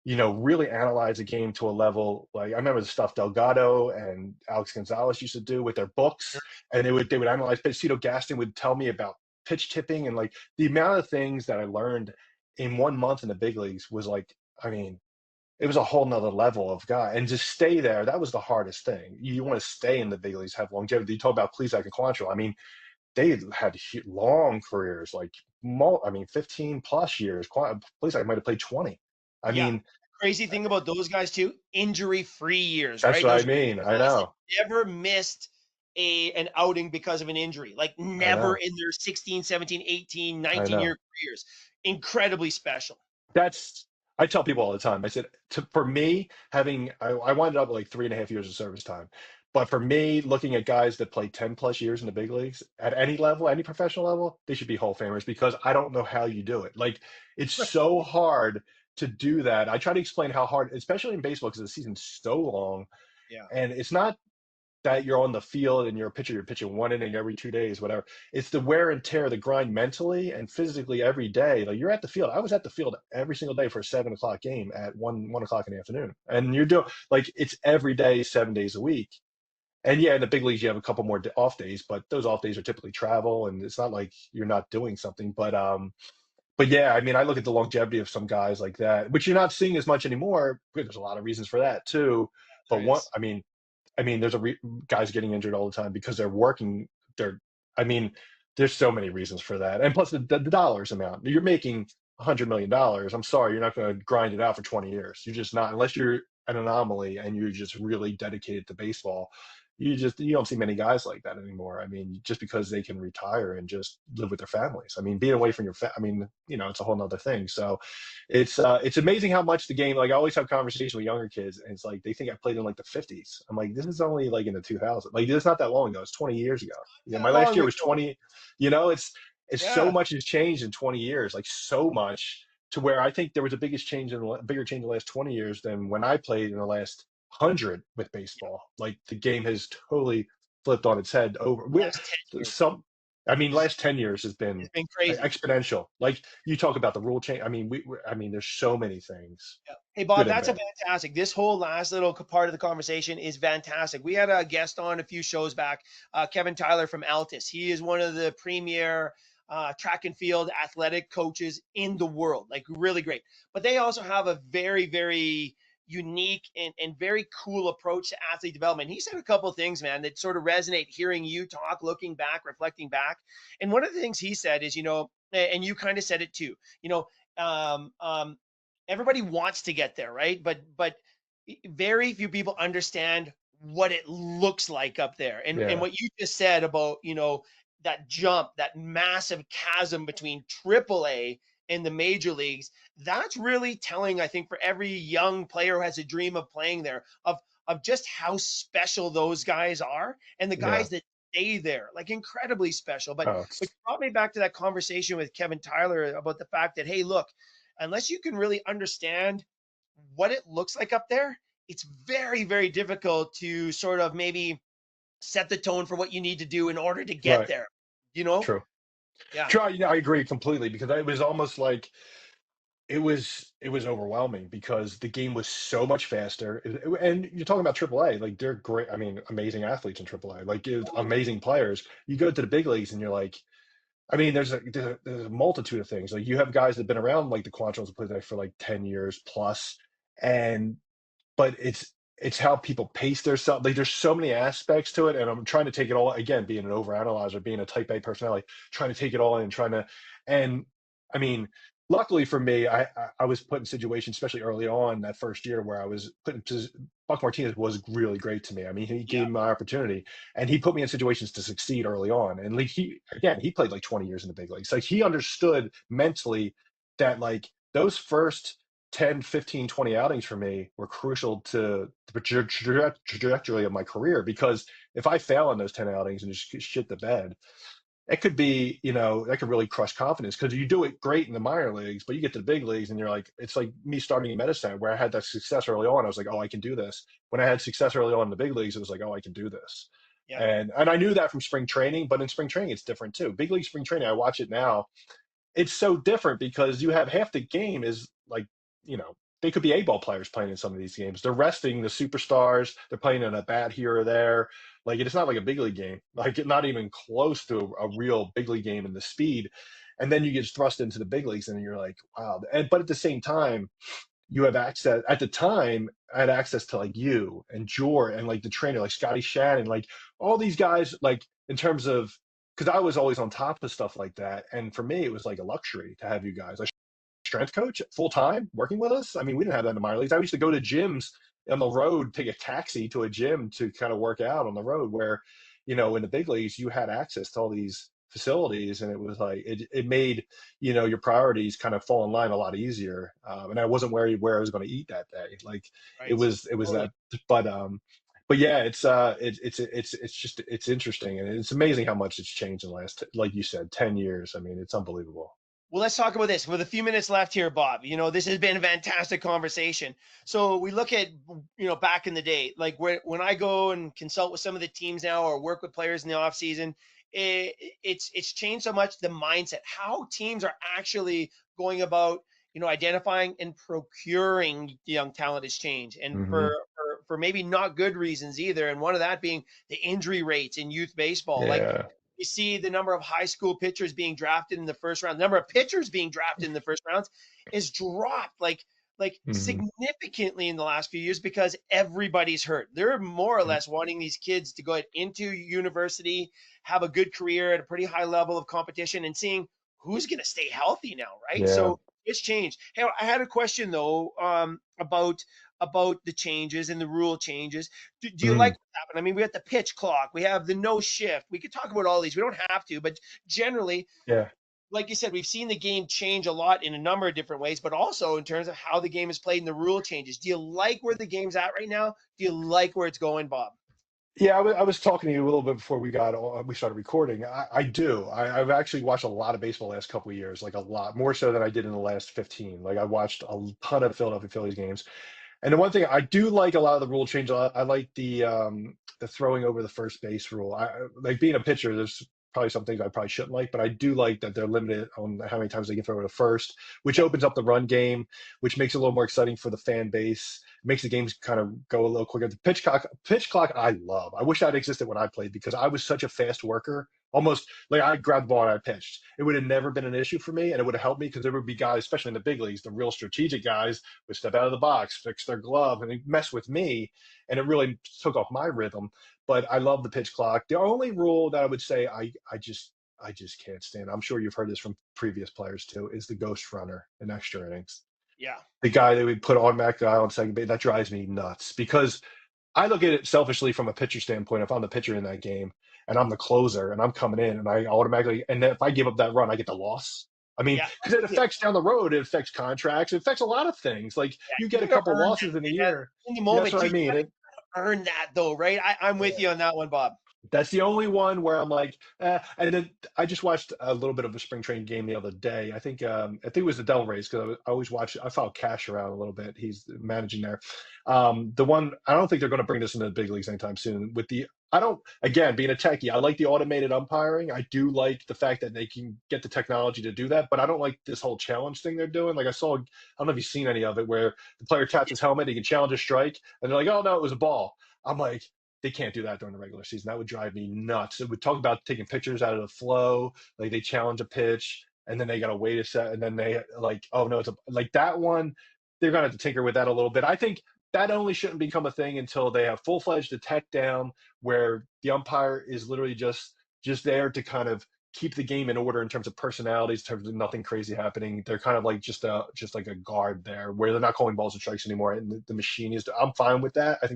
S2: really analyze a game to a level like I remember the stuff Delgado and Alex Gonzalez used to do with their books, and they would analyze. Cito Gaston would tell me about pitch tipping and like the amount of things that I learned in 1 month in the big leagues was like, I mean, it was a whole nother level of guy. And just stay there, that was the hardest thing. You want to stay in the big leagues, have longevity. You talk about Plesac and Quantrill. I mean, they had long careers, like 15 plus years. Please, I might have played 20. I
S1: yeah.
S2: mean,
S1: Crazy thing about those guys too, injury-free years,
S2: that's
S1: right?
S2: what I
S1: Those
S2: mean. I
S1: guys that
S2: know.
S1: never missed an outing because of an injury, like
S2: I
S1: never
S2: know.
S1: in their 16, 17, 18,
S2: I
S1: 19
S2: know.
S1: year careers. Incredibly special.
S2: That's I tell people all the time. I said for me, I wound up with like 3.5 years of service time. But for me, looking at guys that play 10 plus years in the big leagues at any level, any professional level, they should be Hall of Famers because I don't know how you do it. Like it's so hard to do that. I try to explain how hard, especially in baseball, because the season's so long,
S1: Yeah.
S2: and it's not that you're on the field and you're pitching one inning every 2 days, whatever. It's the wear and tear, the grind mentally and physically every day. Like you're at the field. I was at the field every single day for a 7 o'clock game at one o'clock in the afternoon. And you're doing like it's every day, 7 days a week. And yeah, in the big leagues, you have a couple more off days, but those off days are typically travel, and it's not like you're not doing something. But yeah, I mean, I look at the longevity of some guys like that, which you're not seeing as much anymore. There's a lot of reasons for that too. But
S1: There
S2: one,
S1: is.
S2: I mean, there's guys getting injured all the time because they're working. They're, I mean, there's so many reasons for that, and plus the dollars amount. You're making $100 million. I'm sorry, you're not going to grind it out for 20 years. You're just not, unless you're an anomaly and you're just really dedicated to baseball. You don't see many guys like that anymore. I mean, just because they can retire and just live with their families. I mean, being away from I mean, it's a whole nother thing. So it's amazing how much the game, like I always have conversations with younger kids and it's like they think I played in like the 50s. I'm like, this is only like in the 2000s. Like it's not that long ago. It's 20 years ago. My
S1: That
S2: last
S1: long
S2: year was
S1: ago.
S2: 20. It's so
S1: Yeah.
S2: much has changed in 20 years, like so much to where I think there was a bigger change in the last 20 years than when I played in the last 100 with baseball. Like the game has totally flipped on its head over.
S1: Last 10 years
S2: I mean, last 10 years has
S1: has
S2: been
S1: been crazy.
S2: exponential. Like you talk about the rule change. I mean, I mean, there's so many things,
S1: Yeah. Hey, Bob,
S2: good and
S1: that's a
S2: bad.
S1: fantastic. This whole last little part of the conversation is fantastic. We had a guest on a few shows back, Kevin Tyler from Altus. He is one of the premier track and field athletic coaches in the world, like really great. But they also have a very, very unique and very cool approach to athlete development. He said a couple of things, man, that sort of resonate hearing you talk, looking back, reflecting back. And one of the things he said is, and you kind of said it too, um, um, everybody wants to get there, right? But very few people understand what it looks like up there. And
S2: Yeah.
S1: what you just said about, that jump, that massive chasm between AAA and the major leagues, that's really telling, I think, for every young player who has a dream of playing there, of just how special those guys are and the
S2: Yeah.
S1: guys that stay there, like incredibly special.
S2: Oh,
S1: But
S2: it's
S1: you brought me back to that conversation with Kevin Tyler about the fact that, hey, look, unless you can really understand what it looks like up there, it's very, very difficult to sort of maybe set the tone for what you need to do in order to get
S2: right.
S1: there. You know?
S2: True.
S1: Yeah.
S2: True. I agree completely because it was almost like it was overwhelming because the game was so much faster. And you're talking about AAA, like they're great. I mean, amazing athletes in AAA, like amazing players. You go to the big leagues and you're like, I mean, there's a multitude of things. Like you have guys that've been around, like the Quantrons, have played there for like 10 years plus, and but it's how people pace themselves. Like there's so many aspects to it, and I'm trying to take it all again, being an overanalyzer, being a type A personality, trying to take it all in, trying to, and I mean, luckily for me, I was put in situations, especially early on that first year, where I was put into. Buck Martinez was really great to me. I mean, he
S1: Yeah.
S2: gave me my opportunity, and he put me in situations to succeed early on. And like he played like 20 years in the big leagues. Like he understood mentally that like those first 10, 15, 20 outings for me were crucial to the trajectory of my career because if I fail in those 10 outings and just shit the bed, it could be, that could really crush confidence because you do it great in the minor leagues, but you get to the big leagues and you're like, it's like me starting in medicine where I had that success early on. I was like, oh, I can do this. When I had success early on in the big leagues, it was like, oh, I can do this.
S1: Yeah.
S2: And I knew that from spring training, but in spring training, it's different too. Big league spring training, I watch it now, it's so different because you have half the game is like, they could be A-ball players playing in some of these games. They're resting the superstars. They're playing in a bat here or there. Like it's not like a big league game, like not even close to a real big league game in the speed. And then you get thrust into the big leagues and you're like, wow. But at the same time, you have access at the time I had access to like you and Jor and like the trainer like Scotty Shannon, like all these guys, like in terms of because I was always on top of stuff like that, and for me it was like a luxury to have you guys like strength coach full time working with us. I mean, we didn't have that in the minor leagues. I used to go to gyms on the road, take a taxi to a gym to kind of work out on the road. Where, in the big leagues, you had access to all these facilities, and it was like it made your priorities kind of fall in line a lot easier. And I wasn't worried where I was going to eat that day. Like
S1: Right.
S2: it was
S1: Totally.
S2: that, but yeah, it's just it's interesting and it's amazing how much it's changed in the last like you said 10 years. I mean, it's unbelievable.
S1: Well, let's talk about this with a few minutes left here, Bob. This has been a fantastic conversation. So we look at, back in the day, like when I go and consult with some of the teams now or work with players in the off season, it's changed so much the mindset, how teams are actually going about, identifying and procuring young talent has changed, and
S2: Hmm.
S1: for maybe not good reasons either. And one of that being the injury rates in youth baseball, like
S2: Yeah.
S1: you see the number of high school pitchers being drafted in the first round, the number of pitchers being drafted in the first rounds is dropped like
S2: Hmm.
S1: significantly in the last few years because everybody's hurt. They're more or less wanting these kids to go into university, have a good career at a pretty high level of competition, and seeing who's going to stay healthy now, right?
S2: Yeah.
S1: So it's changed. Hey, I had a question though, about the changes and the rule changes. Do you like
S2: Mm.
S1: what happened? I mean, we have the pitch clock, we have the no shift. We could talk about all these. We don't have to, but generally,
S2: Yeah.
S1: like you said, we've seen the game change a lot in a number of different ways, but also in terms of how the game is played and the rule changes. Do you like where the game's at right now? Do you like where it's going, Bob?
S2: Yeah, I was talking to you a little bit before we started recording. I do. I've actually watched a lot of baseball the last couple of years, like a lot more so than I did in the last 15. Like I watched a ton of Philadelphia Phillies games. And the one thing I do like a lot of the rule change. I like the throwing over the first base rule. Like being a pitcher. There's probably some things I probably shouldn't like, but I do like that they're limited on how many times they can throw to first, which
S1: Yeah,
S2: opens up the run game, which makes it a little more exciting for the fan base. Makes the games kind of go a little quicker. The pitch clock, I love. I wish that existed when I played because I was such a fast worker. Almost like I grabbed the ball and I pitched. It would have never been an issue for me, and it would have helped me because there would be guys, especially in the big leagues, the real strategic guys would step out of the box, fix their glove, and they mess with me, and it really took off my rhythm. But I love the pitch clock. The only rule that I would say I just can't stand. I'm sure you've heard this from previous players too. Is the ghost runner in extra innings,
S1: yeah,
S2: the guy that we put automatic guy on second base. That drives me nuts because I look at it selfishly from a pitcher standpoint. If I'm the pitcher in that game and I'm the closer and I'm coming in and I automatically, and then if I give up that run, I get the loss. I mean,
S1: yeah.
S2: because it affects down the road, it affects contracts, it affects a lot of things. Like you
S1: You
S2: get a
S1: gotta
S2: couple
S1: earn
S2: losses in a
S1: that, man.
S2: year.
S1: In the
S2: Yeah, that's
S1: moment,
S2: what I
S1: you
S2: mean.
S1: gotta earn that though, right? I'm with you on that one, Bob.
S2: That's the only one where I'm like, and then I just watched a little bit of a spring training game the other day. I think it was the Devil Rays because I always watch. I follow Cash around a little bit. He's managing there. The one I don't think they're going to bring this into the big leagues anytime soon. With the I don't again being a techie, I like the automated umpiring. I do like the fact that they can get the technology to do that, but I don't like this whole challenge thing they're doing. Like I don't know if you've seen any of it where the player taps his helmet, he can challenge a strike, and they're like, oh no, it was a ball. I'm like, they can't do that during the regular season. That would drive me nuts. It would talk about taking pictures out of the flow, like they challenge a pitch and then they got to wait a set and then they like, oh no, it's like that one. They're gonna have to tinker with that a little bit. I think that only shouldn't become a thing until they have full fledged tech down, where the umpire is literally just there to kind of keep the game in order in terms of personalities, in terms of nothing crazy happening. They're kind of like just like a guard there, where they're not calling balls and strikes anymore, and the machine is. I'm fine with that. I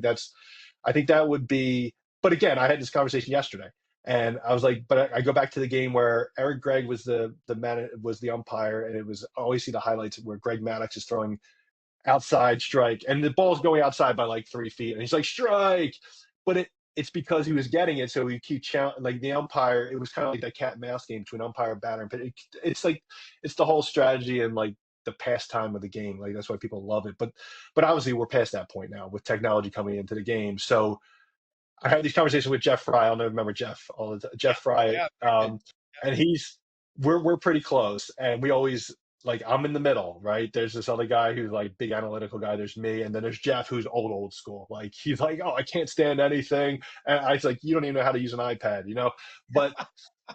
S2: think that would be. But again, I had this conversation yesterday, and I was like, but I go back to the game where Eric Gregg was the man was the umpire, and it was I always see the highlights where Greg Maddox is throwing outside strike, and the ball's going outside by like 3 feet, and he's like strike, but it's because he was getting it, so he keep like the umpire. It was kind of like that cat and mouse game between umpire and batter, but it's like it's the whole strategy and like the pastime of the game. Like that's why people love it, but obviously we're past that point now with technology coming into the game. So I had these conversations with Jeff Fry. I'll never remember Jeff.
S1: Yeah,
S2: Jeff Fry,
S1: yeah, very good.
S2: and we're pretty close, and we always like I'm in the middle, right? There's this other guy who's like big analytical guy. There's me, and then there's Jeff who's old school. Like he's like, oh, I can't stand anything, and I was like, you don't even know how to use an iPad, you know? But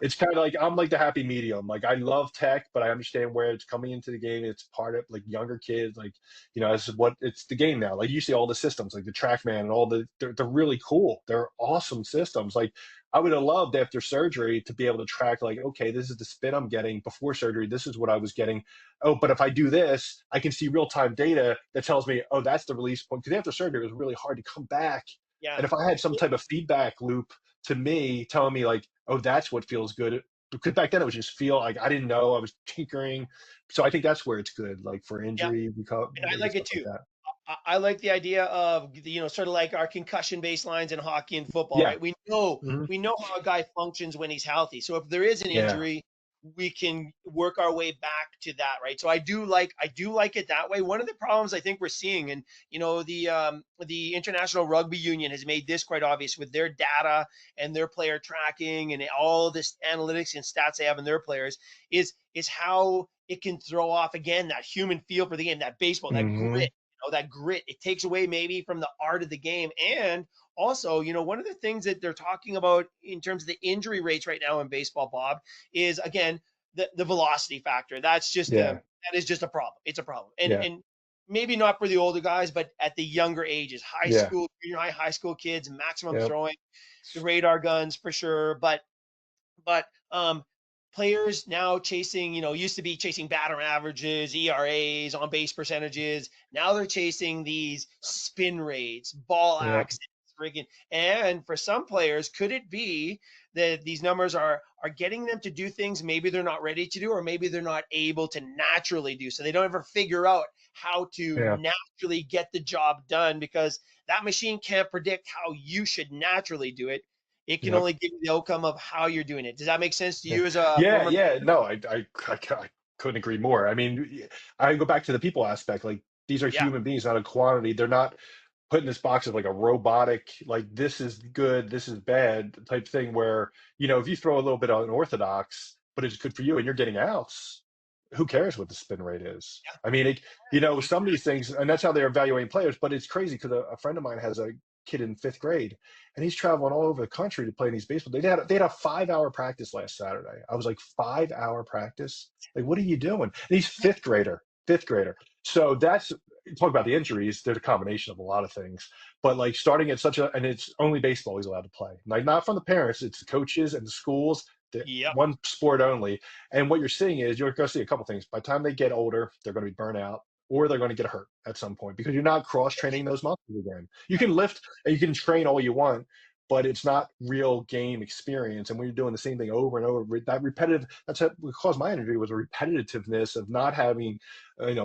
S2: it's kind of like I'm like the happy medium. Like I love tech, but I understand where it's coming into the game. It's part of like younger kids, like this is what it's the game now. Like you see all the systems, like the TrackMan and all they're really cool. They're awesome systems. Like I would have loved after surgery to be able to track like, okay, this is the spin I'm getting before surgery. This is what I was getting. Oh, but if I do this, I can see real time data that tells me, oh, that's the release point. Because after surgery, it was really hard to come back.
S1: Yeah.
S2: And if I had some type of feedback loop to me telling me like, oh, that's what feels good. Because back then it was just feel like I didn't know I was tinkering. So I think that's where it's good, like for
S1: Yeah,
S2: injury
S1: and I
S2: recovery
S1: like it
S2: stuff like
S1: too.
S2: that.
S1: I like the idea of sort of like our concussion baselines in hockey and football,
S2: Yeah.
S1: right? We know
S2: Hmm.
S1: we know how a guy functions when he's healthy. So if there is an
S2: Yeah.
S1: injury, we can work our way back to that, right? So I do like it that way. One of the problems I think we're seeing, and the International Rugby Union has made this quite obvious with their data and their player tracking and all this analytics and stats they have in their players, is how it can throw off again that human feel for the game, that baseball, that
S2: Hmm.
S1: grit, that grit. It takes away maybe from the art of the game. And also, one of the things that they're talking about in terms of the injury rates right now in baseball, Bob, is again the velocity factor.
S2: Yeah.
S1: That is just a problem. It's a problem. And
S2: Yeah.
S1: and maybe not for the older guys, but at the younger ages, high
S2: Yeah.
S1: school, junior high, high school kids, maximum
S2: Yep.
S1: throwing, the radar guns for sure. But players now chasing, used to be chasing batter averages, ERAs, on base percentages. Now they're chasing these spin rates, ball
S2: Yep.
S1: accents, friggin'. And for some players, could it be that these numbers are getting them to do things maybe they're not ready to do, or maybe they're not able to naturally do? So they don't ever figure out how to
S2: Yeah.
S1: naturally get the job done, because that machine can't predict how you should naturally do it. It can
S2: Yep.
S1: only give you the outcome of how you're doing it. Does that make sense to
S2: Yeah.
S1: you as a
S2: Yeah.
S1: former
S2: Yeah.
S1: player?
S2: No, I couldn't agree more. I mean, I go back to the people aspect. Like these are
S1: Yeah,
S2: human beings, not a quantity. They're not put in this box of like a robotic, like this is good, this is bad type thing where, if you throw a little bit unorthodox, but it's good for you and you're getting outs, who cares what the spin rate is?
S1: yeah,
S2: I mean, some of these things, and that's how they're evaluating players, but it's crazy because a friend of mine has a kid in fifth grade and he's traveling all over the country to play in these baseball. They had a 5 hour practice last Saturday. I was like, 5 hour practice? Like, what are you doing? And he's fifth grader. So that's talk about the injuries. There's a combination of a lot of things, but like starting at and it's only baseball he's allowed to play. Like not from the parents, it's the coaches and the schools.
S1: yep,
S2: One sport only. And what you're seeing is you're going to see a couple things. By the time they get older, they're going to be burnt out or they're going to get hurt at some point because you're not cross training those muscles again. You can lift and you can train all you want, but it's not real game experience. And when you're doing the same thing over and over, that repetitive, that's what caused my injury was a repetitiveness of not having,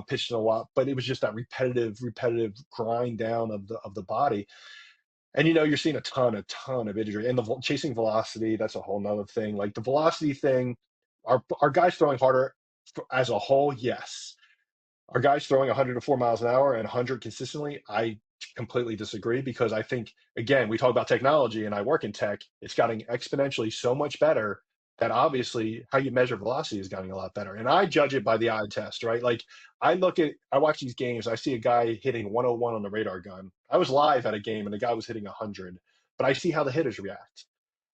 S2: pitched in a lot, but it was just that repetitive grind down of the body. And you're seeing a ton of injury and the chasing velocity. That's a whole nother thing. Like the velocity thing, are guys throwing harder as a whole? Yes. Are guys throwing 104 miles an hour and 100 consistently? I completely disagree because I think, again, we talk about technology and I work in tech. It's gotten exponentially so much better that obviously how you measure velocity is getting a lot better. And I judge it by the eye test, right? Like I watch these games, I see a guy hitting 101 on the radar gun. I was live at a game and the guy was hitting 100, but I see how the hitters react.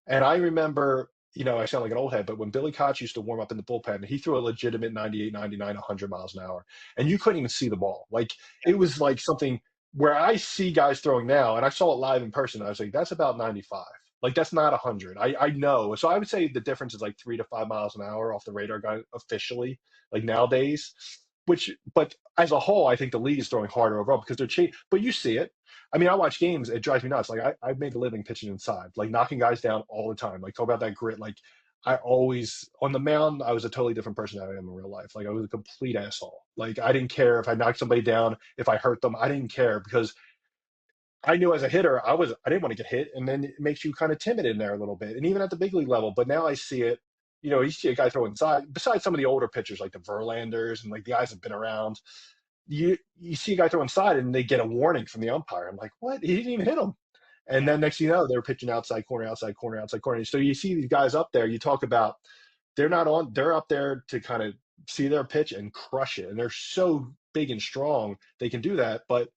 S2: And I remember, I sound like an old head, but when Billy Koch used to warm up in the bullpen, he threw a legitimate 98, 99, 100 miles an hour, and you couldn't even see the ball. Like
S1: yeah,
S2: it was like something where I see guys throwing now, and I saw it live in person. I was like, that's about 95. Like that's not 100. I know. So I would say the difference is like 3 to 5 miles an hour off the radar gun officially, like nowadays. But as a whole, I think the league is throwing harder overall because they're cheap. But you see it. I mean, I watch games. It drives me nuts. Like I've made a living pitching inside, like knocking guys down all the time. Like talk about that grit. Like I always on the mound, I was a totally different person than I am in real life. Like I was a complete asshole. Like I didn't care if I knocked somebody down, if I hurt them. I didn't care because I knew as a hitter, I didn't want to get hit, and then it makes you kind of timid in there a little bit, and even at the big league level. But now I see it. You see a guy throw inside. Besides some of the older pitchers like the Verlanders and like the guys that have been around, you see a guy throw inside and they get a warning from the umpire. I'm like, what? He didn't even hit him. And
S1: yeah,
S2: then next thing you know, they're pitching outside corner, outside corner, outside corner. So you see these guys up there. You talk about they're not on. They're up there to kind of see their pitch and crush it. And they're so big and strong they can do that. But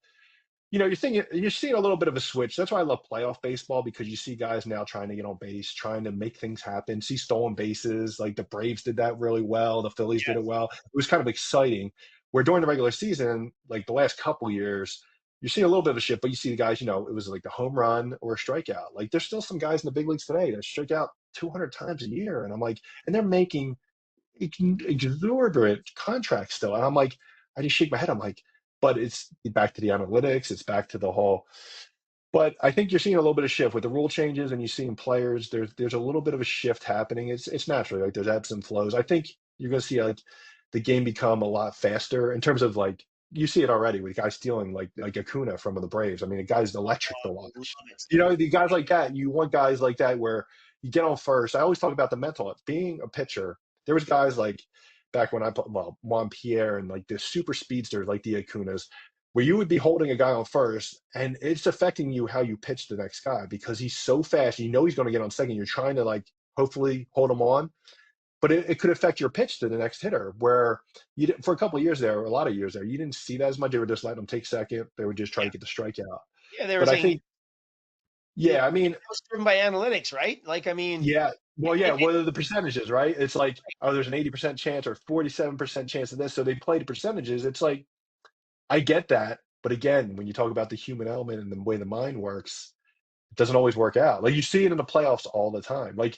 S2: you're seeing a little bit of a switch. That's why I love playoff baseball because you see guys now trying to get on base, trying to make things happen. See stolen bases, like the Braves did that really well. The Phillies did
S1: yeah,
S2: it well. It was kind of exciting. Where during the regular season, like the last couple years, you're seeing a little bit of a shift, but you see the guys, it was like the home run or a strikeout. Like there's still some guys in the big leagues today that strike out 200 times a year, and I'm like, and they're making exorbitant contracts still. And I'm like, I just shake my head. I'm like, but it's back to the analytics. It's back to the whole. But I think you're seeing a little bit of shift with the rule changes, and you're seeing players. There's a little bit of a shift happening. It's natural. Like there's ebbs and flows. I think you're going to see like the game become a lot faster in terms of like you see it already with guys stealing like Acuna from the Braves. I mean, the guy's electric to
S1: oh, love
S2: watch.
S1: it.
S2: The guys like that. You want guys like that where you get on first. I always talk about the mental. Being a pitcher, there was guys like back when I put Juan Pierre and like the super speedsters like the Acunas, where you would be holding a guy on first, and it's affecting you how you pitch the next guy because he's so fast. He's going to get on second. You're trying to like hopefully hold him on, but it could affect your pitch to the next hitter. Where you did, for a couple of years there, or a lot of years there, you didn't see that as much. They were just letting them take second. They would just try
S1: Yeah,
S2: to get the strikeout.
S1: yeah. They were
S2: But I
S1: saying
S2: think,
S1: it
S2: yeah, I mean,
S1: was driven by analytics, right? Like, I mean,
S2: yeah. Well, yeah.
S1: it
S2: What are the percentages, right? It's like, oh, there's an 80% chance or 47% chance of this. So they play the percentages. It's like, I get that. But again, when you talk about the human element and the way the mind works, it doesn't always work out. Like you see it in the playoffs all the time. Like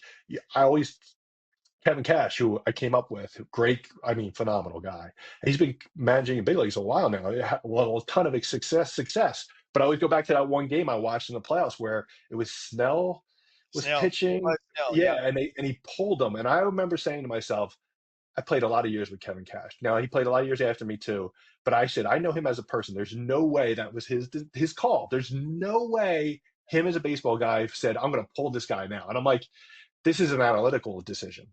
S2: I always Kevin Cash, who I came up with, great, I mean, phenomenal guy. And he's been managing in big leagues a while now. Well, a ton of success. But I always go back to that one game I watched in the playoffs where it was Snell was
S1: Snell,
S2: pitching.
S1: Snell, yeah,
S2: Yeah, and he pulled them. And I remember saying to myself, I played a lot of years with Kevin Cash. Now he played a lot of years after me too, but I said I know him as a person. There's no way that was his call. There's no way him as a baseball guy said I'm going to pull this guy now. And I'm like, this is an analytical decision,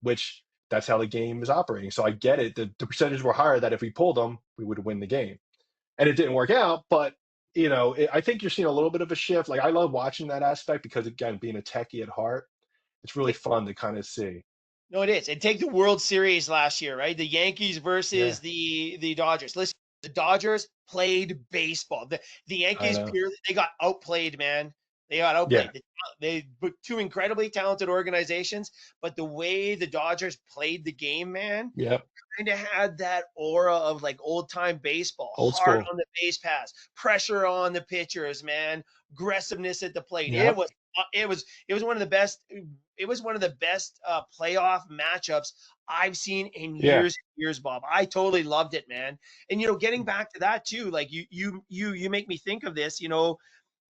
S2: which that's how the game is operating. So I get it. The percentages were higher that if we pulled them, we would win the game, and it didn't work out. But I think you're seeing a little bit of a shift. Like I love watching that aspect because again, being a techie at heart, it's really fun to kind of see.
S1: No, it is. And take the World Series last year, right? The Yankees versus
S2: Yeah,
S1: the Dodgers. Listen, the Dodgers played baseball. The
S2: I
S1: Yankees
S2: know.
S1: purely they got outplayed, man. They got
S2: Yeah,
S1: outplayed. They were two incredibly talented organizations, but the way the Dodgers played the game, man,
S2: yep,
S1: kind of had that aura of like old time baseball,
S2: old
S1: hard
S2: school.
S1: on the base pass, pressure on the pitchers, man, aggressiveness at the plate. It
S2: Yep.
S1: was it was one of the best. It was one of the best playoff matchups I've seen in
S2: Yeah.
S1: years, Bob. I totally loved it, man. And getting back to that too, like you make me think of this.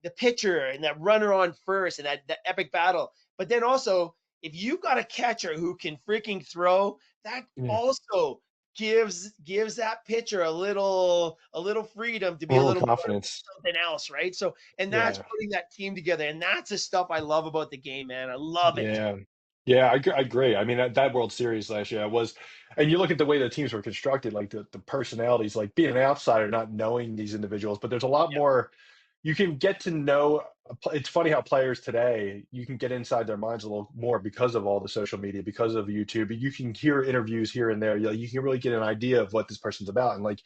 S1: The pitcher and that runner on first and that epic battle. But then also, if you got a catcher who can freaking throw, that
S2: Yeah.
S1: also gives that pitcher a little freedom to
S2: A
S1: be a
S2: little
S1: little more
S2: confidence.
S1: something else, right? So, and that's
S2: Yeah.
S1: putting that team together, and that's the stuff I love about the game, man. I love it.
S2: Yeah. Yeah, I agree. I mean, that World Series last year was, and you look at the way the teams were constructed, like the personalities, like being an outsider, not knowing these individuals, but there's a lot
S1: Yeah,
S2: more you can get to know. It's funny how players today, you can get inside their minds a little more because of all the social media, because of YouTube. You can hear interviews here and there. You can really get an idea of what this person's about. And like,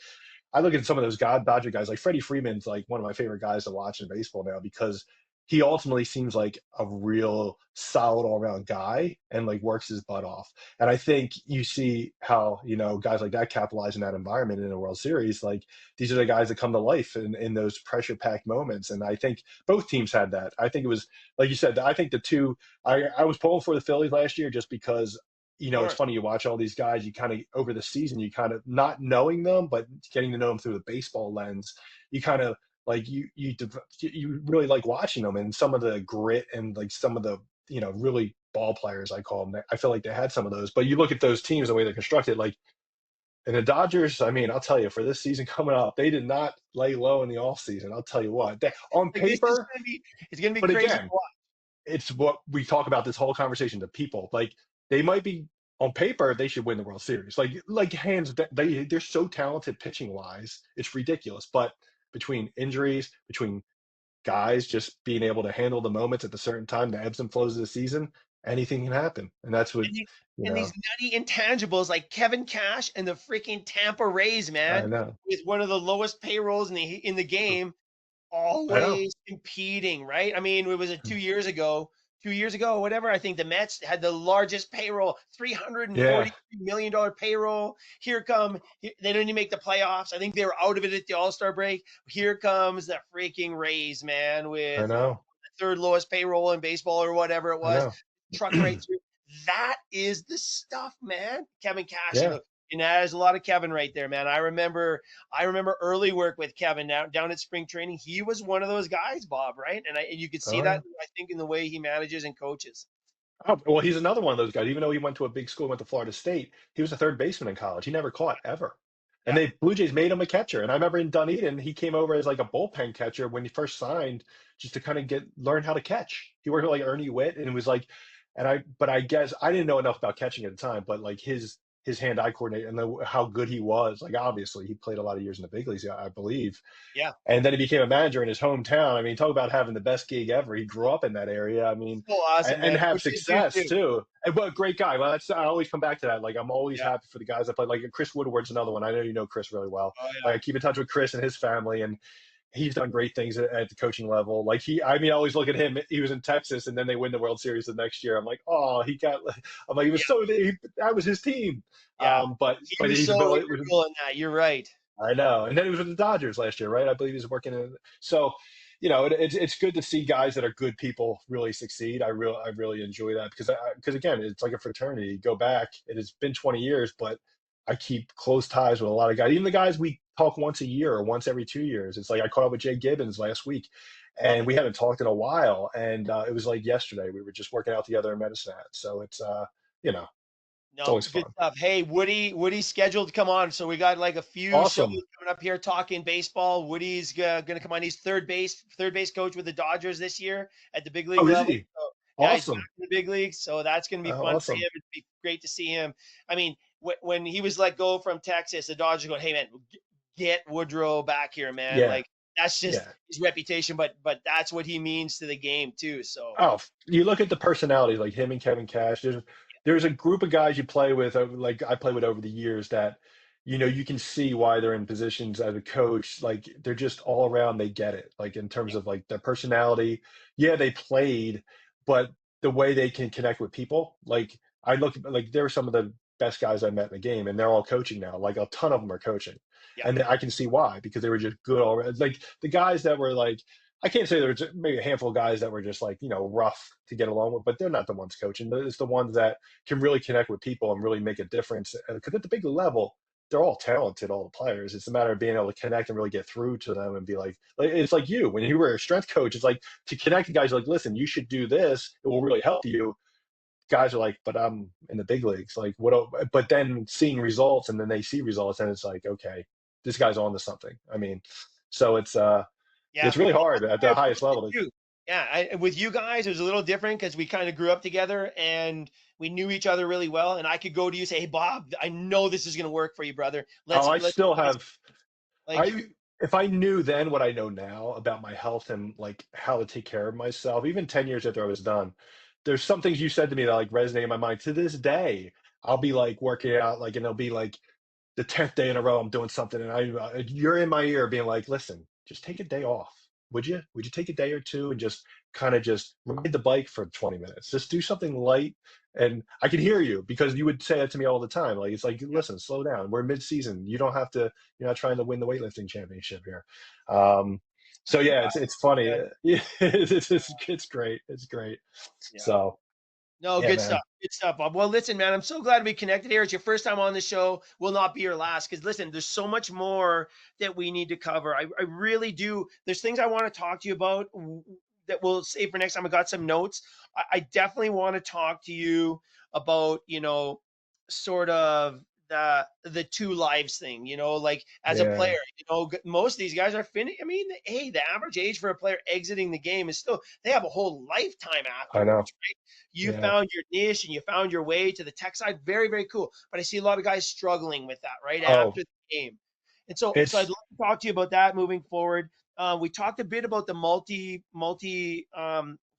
S2: I look at some of those God Dodger guys, like Freddie Freeman's like one of my favorite guys to watch in baseball now because he ultimately seems like a real solid all around guy and like works his butt off. And I think you see how, guys like that capitalize in that environment in a World Series. Like these are the guys that come to life in those pressure packed moments. And I think both teams had that. I think it was, like you said, I think the two, I was pulling for the Phillies last year just because
S1: of
S2: it's
S1: course.
S2: funny you watch all these guys, you kind of over the season, you kind of not knowing them, but getting to know them through the baseball lens, you kind of like you really like watching them and some of the grit and like some of the really ball players I call them. I feel like they had some of those, but you look at those teams the way they're constructed, like and the Dodgers. I mean, I'll tell you for this season coming up, they did not lay low in the off season. I'll tell you what, on
S1: Like this is
S2: paper,
S1: gonna be
S2: but
S1: crazy to
S2: again,
S1: watch.
S2: it's what we talk about this whole conversation to people. Like they might be on paper, they should win the World Series. Like hands, they're so talented pitching wise, it's ridiculous. But between injuries, between guys just being able to handle the moments at the certain time, the ebbs and flows of the season, anything can happen. And that's what
S1: And these,
S2: you
S1: and
S2: know.
S1: these nutty intangibles like Kevin Cash and the freaking Tampa Rays,
S2: I
S1: man,
S2: know,
S1: with one of the lowest payrolls in the game,
S2: I know.
S1: always competing, right? I mean, it was it 2 years ago, 2 years ago, whatever. I think the Mets had the largest payroll,
S2: Yeah,
S1: $343 million payroll. They didn't even make the playoffs. I think they were out of it at the All-Star break. Here comes the freaking Rays, man,
S2: I
S1: with
S2: know,
S1: the third lowest payroll in baseball or whatever it
S2: I
S1: was.
S2: know.
S1: Truck right through. That is the stuff, man. Kevin Cash,
S2: Yeah,
S1: there's a lot of Kevin right there, man. I remember early work with Kevin down at spring training. He was one of those guys, Bob, right? And you could see
S2: oh
S1: that
S2: yeah.
S1: I think in the way he manages and coaches.
S2: Oh, well, he's another one of those guys. Even though he went to a big school, went to Florida State, he was a third baseman in college. He never caught ever. And
S1: Yeah,
S2: they Blue Jays made him a catcher. And I remember in Dunedin, he came over as like a bullpen catcher when he first signed, just to kind of learn how to catch. He worked with like Ernie Witt, and it was like, but I guess I didn't know enough about catching at the time. But like his hand-eye coordinate and how good he was. Like obviously, he played a lot of years in the big leagues, I believe.
S1: yeah.
S2: And then he became a manager in his hometown. I mean, talk about having the best gig ever. He grew up in that area. I mean,
S1: So awesome,
S2: and
S1: man.
S2: have
S1: Coaches do
S2: success
S1: too.
S2: too. And what a great guy. Well, I always come back to that. Like I'm always
S1: Yeah.
S2: happy for the guys that play. Like Chris Woodward's another one. I know you know Chris really well.
S1: Oh
S2: Like
S1: yeah.
S2: I keep in touch with Chris and his family, and he's done great things at the coaching level. Like I mean, I always look at him. He was in Texas, and then they win the World Series the next year. I'm like, oh, he got. I'm like, he was
S1: Yeah.
S2: that was his team.
S1: Yeah. He
S2: But
S1: was
S2: he's
S1: so
S2: it was
S1: integral in that. You're right.
S2: I know. And then he was with the Dodgers last year, right? I believe he's working in. So, it's good to see guys that are good people really succeed. I really enjoy that because again, it's like a fraternity. You go back, it has been 20 years, but I keep close ties with a lot of guys. Even the guys we talk once a year or once every 2 years. It's like I caught up with Jay Gibbons last week,
S1: Love
S2: and
S1: it.
S2: we haven't talked in a while. And it was like yesterday. We were just working out together in Medicine Hat. So it's you know It's
S1: No,
S2: always
S1: good
S2: fun.
S1: stuff. Hey, Woody's scheduled to come on, so we got like a few shows
S2: Awesome.
S1: coming up here talking baseball. Woody's gonna come on. He's third base coach with the Dodgers this year at the big league
S2: Oh, is
S1: level.
S2: he?
S1: So yeah, he's back
S2: Awesome.
S1: in the big leagues, so that's gonna be fun for
S2: Awesome.
S1: him. It'd be great to see him. I mean, when he was let go from Texas, the Dodgers go, "Hey man, get Woodrow back here, man."
S2: Yeah.
S1: Like that's just
S2: Yeah.
S1: his reputation, but that's what he means to the game too. So
S2: Oh, you look at the personalities like him and Kevin Cash. There's a group of guys you play with, like I play with over the years that, you can see why they're in positions as a coach. Like they're just all around, they get it. Like in terms
S1: yeah,
S2: of like their personality. Yeah, they played, but the way they can connect with people. Like I look like they're some of the best guys I met in the game, and they're all coaching now. Like a ton of them are coaching,
S1: yeah,
S2: and I can see why because they were just good already. Like the guys that were like I can't say there's maybe a handful of guys that were just like, rough to get along with, but they're not the ones coaching. It's the ones that can really connect with people and really make a difference. Because at the big level, they're all talented, all the players. It's a matter of being able to connect and really get through to them and be like it's like you when you were a strength coach. It's like to connect to guys like, listen, you should do this. It will really help you. Guys are like, but I'm in the big leagues. Like, what? But then seeing results and then they see results and it's like, okay, this guy's on to something. I mean, so
S1: yeah.
S2: it's really
S1: Well,
S2: hard
S1: that's
S2: at
S1: my
S2: the highest
S1: approach
S2: level.
S1: too. Yeah, with you guys, it was a little different because we kind of grew up together and we knew each other really well. And I could go to you say, "Hey, Bob, I know this is going to work for you, brother.
S2: Oh, I
S1: Let's
S2: still
S1: do this."
S2: have
S1: Like,
S2: I if I knew then what I know now about my health and like how to take care of myself, even 10 years after I was done, there's some things you said to me that like resonate in my mind to this day. I'll be like working out, like, and it'll be like the 10th day in a row I'm doing something and you're in my ear being like, listen, just take a day off. Would you take a day or two and just kind of just ride the bike for 20 minutes? Just do something light. And I can hear you because you would say it to me all the time. Like, it's like,
S1: yeah,
S2: listen, slow down. We're mid-season. You don't have to, you're not trying to win the weightlifting championship here. Um, so yeah, it's funny.
S1: yeah,
S2: It's great. It's great.
S1: yeah.
S2: So
S1: No,
S2: yeah,
S1: good stuff.
S2: man.
S1: Good stuff, Bob. Well, listen, man, I'm so glad to be connected here. It's your first time on the show. Will not be your last. Because listen, there's so much more that we need to cover. I really do. There's things I want to talk to you about that we'll save for next time. I got some notes. I definitely want to talk to you about, sort of the two lives thing, like as a player,
S2: Yeah,
S1: most of these guys are finished. I mean, hey, the average age for a player exiting the game is still they have a whole lifetime
S2: I know.
S1: afterwards, right? You
S2: Yeah.
S1: found your niche and you found your way to the tech side. Very, very cool. But I see a lot of guys struggling with that right
S2: Oh,
S1: after the game. And so I'd
S2: it's,
S1: love to talk to you about that moving forward. We talked a bit about the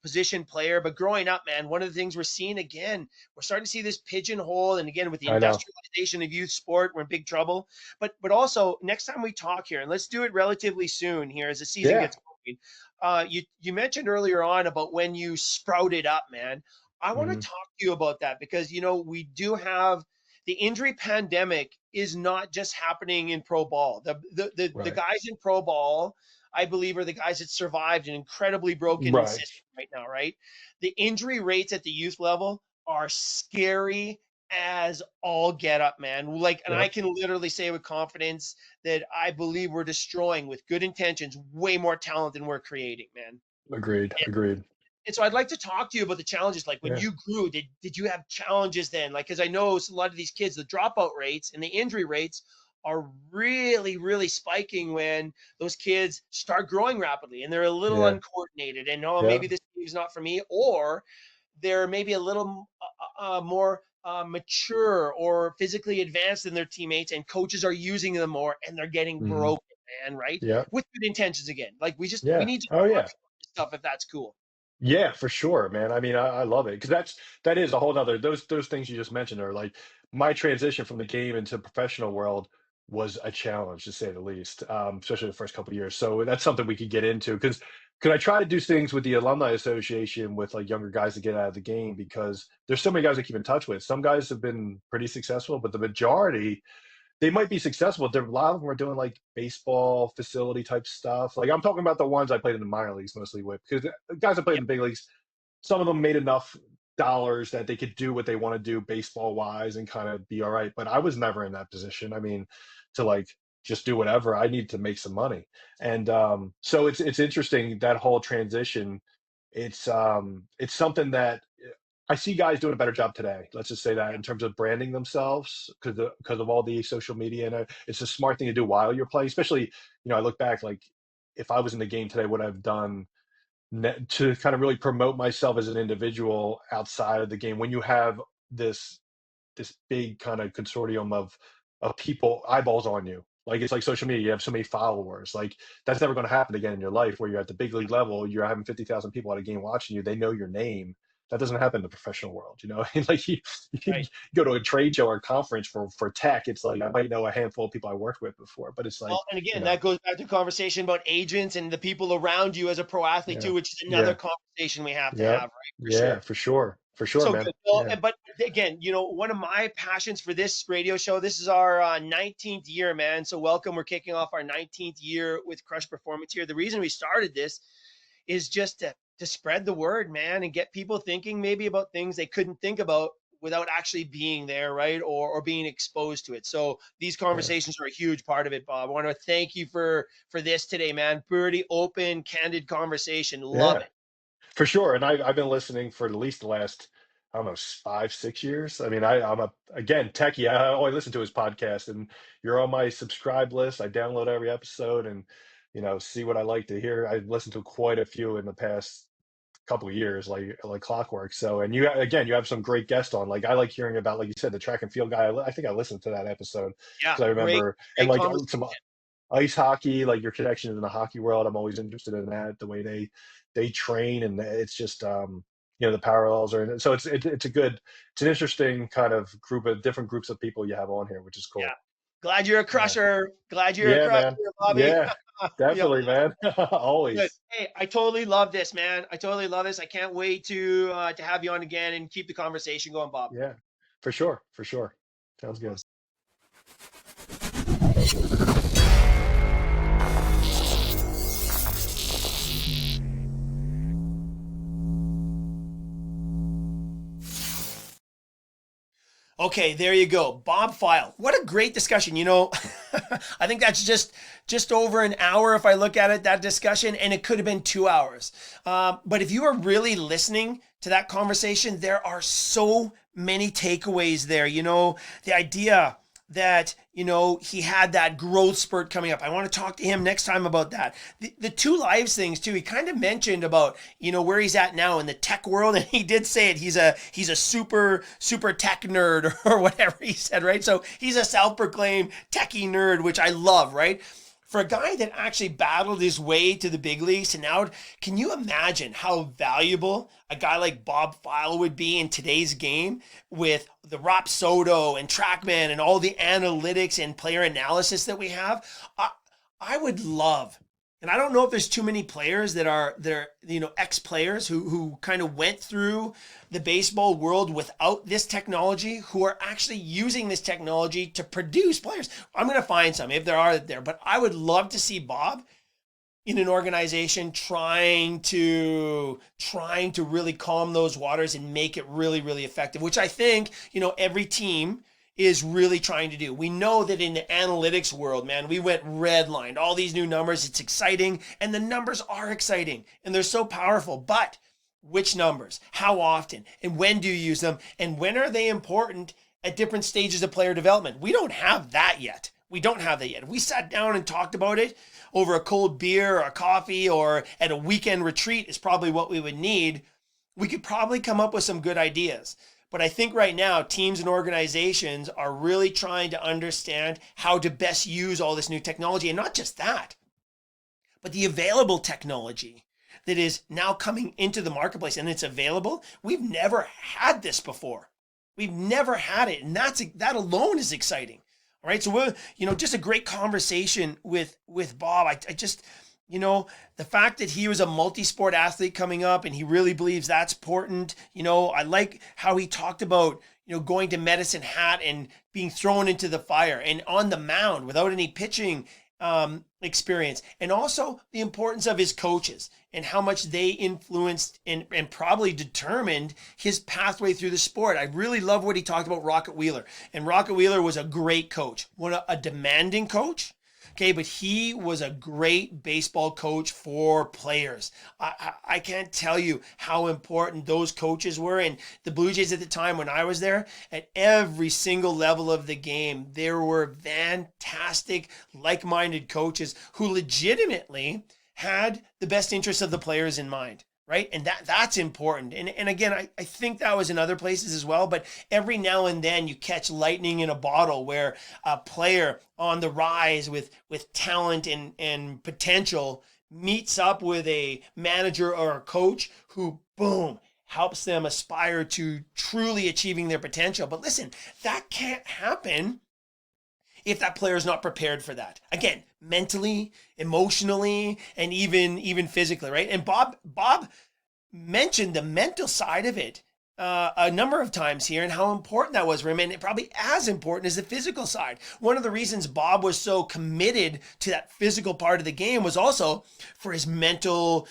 S1: position player, but growing up, man, one of the things we're seeing again, we're starting to see this pigeonhole, and again with the
S2: I know.
S1: industrialization of youth sport, we're in big trouble. But also next time we talk here, and let's do it relatively soon here as the season
S2: Yeah.
S1: gets going. You mentioned earlier on about when you sprouted up, man. I want to
S2: Mhm.
S1: talk to you about that because we do have the injury pandemic is not just happening in pro ball. The
S2: Right.
S1: guys in pro ball, I believe, are the guys that survived an incredibly broken
S2: Right.
S1: system right now, right? The injury rates at the youth level are scary as all get up, man. Like, and I
S2: Yep.
S1: can literally say with confidence that I believe we're destroying with good intentions way more talent than we're creating, man.
S2: Agreed. Agreed.
S1: And so I'd like to talk to you about the challenges. Like when
S2: Yeah.
S1: you grew, did you have challenges then? Like, because I know a lot of these kids, the dropout rates and the injury rates are really, really spiking when those kids start growing rapidly and they're a little
S2: Yeah.
S1: uncoordinated and oh,
S2: Yeah.
S1: maybe this game's not for me, or they're maybe a little more mature or physically advanced than their teammates, and coaches are using them more, and they're getting
S2: Mhm.
S1: broken, man. Right?
S2: Yeah.
S1: With good intentions again. Like we
S2: Yeah.
S1: need to
S2: Oh,
S1: talk
S2: yeah.
S1: about this stuff if that's cool.
S2: Yeah, for sure, man. I mean, I love it because that is a whole nother those things you just mentioned are like my transition from the game into the professional world was a challenge to say the least, especially the first couple of years. So that's something we could get into because I try to do things with the alumni association with like younger guys to get out of the game because there's so many guys I keep in touch with. Some guys have been pretty successful, but the majority they might be successful. A lot of them are doing like baseball facility type stuff. Like I'm talking about the ones I played in the minor leagues mostly with, because the guys I played
S1: Yeah.
S2: in the big leagues, some of them made enough dollars that they could do what they want to do baseball wise and kind of be all right. But I was never in that position. I mean, to like just do whatever. I need to make some money, and so it's interesting that whole transition. It's something that I see guys doing a better job today. Let's just say that in terms of branding themselves because of all the social media, and it's a smart thing to do while you're playing. Especially, I look back like if I was in the game today, what I've done to kind of really promote myself as an individual outside of the game. When you have this big kind of consortium of people eyeballs on you. Like it's like social media. You have so many followers. Like that's never going to happen again in your life. Where you're at the big league level, you're having 50,000 people at a game watching you. They know your name. That doesn't happen in the professional world. Like you
S1: Right.
S2: go to a trade show or a conference for tech. It's like I might know a handful of people I worked with before, but it's like
S1: Well, and
S2: you
S1: again,
S2: know,
S1: that goes back to conversation about agents and the people around you as a pro athlete
S2: yeah,
S1: too, which is another
S2: yeah,
S1: conversation we have to
S2: yeah,
S1: have, right? For
S2: yeah,
S1: sure.
S2: for sure,
S1: So
S2: man.
S1: good. Well,
S2: Yeah,
S1: but again, one of my passions for this radio show, this is our 19th year, man. So welcome. We're kicking off our 19th year with Crush Performance here. The reason we started this is just to spread the word, man, and get people thinking maybe about things they couldn't think about without actually being there, right? Or being exposed to it. So these
S2: yeah,
S1: conversations are a huge part of it, Bob. I want to thank you for this today, man. Pretty open, candid conversation. Love
S2: yeah.
S1: it.
S2: For sure, and I've been listening for at least the last, I don't know, 5, 6 years. I mean, I'm a again techie. I only listen to his podcast, and you're on my subscribe list. I download every episode and see what I like to hear. I listened to quite a few in the past couple of years, like clockwork. So, and you have some great guests on. Like I like hearing about, like you said, the track and field guy. I think I listened to that episode
S1: Yeah,
S2: because I
S1: great,
S2: remember, and
S1: great
S2: like
S1: conversation.
S2: some ice hockey, like your connection in the hockey world. I'm always interested in that, the way they train, and it's just the parallels are. So it's an interesting kind of group of different groups of people you have on here, which is
S1: Yeah.
S2: cool.
S1: Glad you're a
S2: Yeah,
S1: crusher. Glad you're a
S2: yeah,
S1: crusher,
S2: man.
S1: Bobby.
S2: Yeah,
S1: Yeah.
S2: definitely, man.
S1: Good.
S2: Always.
S1: Hey, I totally love this, man. I totally love this. I can't wait to have you on again and keep the conversation going, Bob.
S2: Yeah, for sure, for sure. Sounds good.
S1: Awesome. Okay, there you go. Bob File. What a great discussion. I think that's just over an hour if I look at it, that discussion, and it could have been 2 hours. But if you are really listening to that conversation, there are so many takeaways there. The idea that, he had that growth spurt coming up. I want to talk to him next time about that. The two lives things too. He kind of mentioned about, where he's at now in the tech world. And he did say it. He's a super tech nerd or whatever he said, right? So he's a self-proclaimed techie nerd, which I love, right? For a guy that actually battled his way to the big leagues to now, can you imagine how valuable a guy like Bob File would be in today's game with the Rapsodo and TrackMan and all the analytics and player analysis that we have? I would love, and I don't know if there's too many players that are there, ex-players who kind of went through the baseball world without this technology, who are actually using this technology to produce players. I'm going to find some if there are there, but I would love to see Bob in an organization trying to really calm those waters and make it really, really effective, which I think, every team is really trying to do. We know that in the analytics world, man, we went redlined, all these new numbers. It's exciting, and the numbers are exciting, and they're so powerful. But which numbers, how often, and when do you use them, and when are they important at different stages of player development? We don't have that yet. We don't have that yet. If we sat down and talked about it over a cold beer or a coffee or at a weekend retreat is probably what we would need. We could probably come up with some good ideas. But I think right now, teams and organizations are really trying to understand how to best use all this new technology. And not just that, but the available technology that is now coming into the marketplace, and it's available. We've never had this before. We've never had it. And that alone is exciting. All right. So we're, just a great conversation with Bob. I just, the fact that he was a multi-sport athlete coming up and he really believes that's important. I like how he talked about, going to Medicine Hat and being thrown into the fire and on the mound without any pitching experience, and also the importance of his coaches and how much they influenced and probably determined his pathway through the sport. I really love what he talked about Rocket Wheeler, and Rocket Wheeler was a great coach, a demanding coach, Okay, but he was a great baseball coach for players. I can't tell you how important those coaches were. And the Blue Jays at the time when I was there, at every single level of the game, there were fantastic, like-minded coaches who legitimately had the best interests of the players in mind. Right. And that's important. And again, I think that was in other places as well. But every now and then you catch lightning in a bottle where a player on the rise with talent and potential meets up with a manager or a coach who, boom, helps them aspire to truly achieving their potential. But listen, that can't happen if that player is not prepared for that. Again, mentally, emotionally, and even physically, right? And Bob mentioned the mental side of it a number of times here and how important that was for him, and probably as important as the physical side. One of the reasons Bob was so committed to that physical part of the game was also for his mental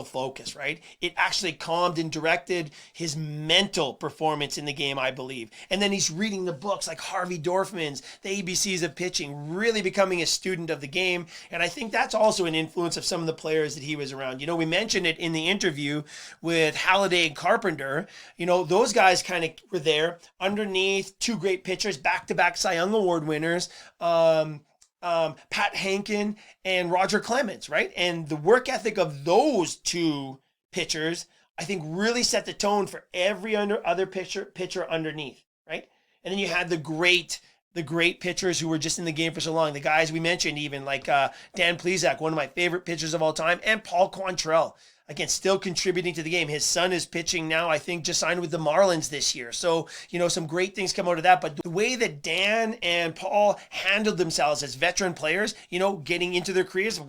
S1: focus, right? It actually calmed and directed his mental performance in the game, I believe. And then he's reading the books like Harvey Dorfman's The ABCs of Pitching, really becoming a student of the game. And I think that's also an influence of some of the players that he was around. You know, we mentioned it in the interview with Halladay and Carpenter. You know, those guys kind of were there underneath two great pitchers, back-to-back Cy Young Award winners, Pat Hankin and Roger Clemens, right? And the work ethic of those two pitchers, I think, really set the tone for every other pitcher underneath, right? And then you had the great pitchers who were just in the game for so long. The guys we mentioned, even like Dan Plesac, one of my favorite pitchers of all time, and Paul Quantrill. Again, still contributing to the game. His son is pitching now, I think, just signed with the Marlins this year. So, you know, some great things come out of that. But the way that Dan and Paul handled themselves as veteran players, you know, getting into their careers,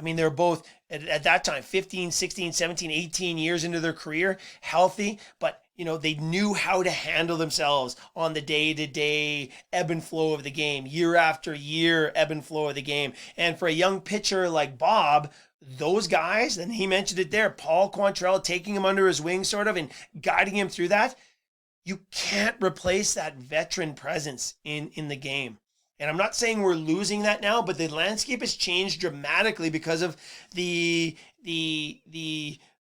S1: they're both at that time, 15, 16, 17, 18 years into their career, healthy, but you know, they knew how to handle themselves on the day-to-day ebb and flow of the game, year after year ebb and flow of the game. And for a young pitcher like Bob, those guys, and he mentioned it there, Paul Quantrill taking him under his wing sort of and guiding him through that, you can't replace that veteran presence in the game. And I'm not saying we're losing that now, but the landscape has changed dramatically because of the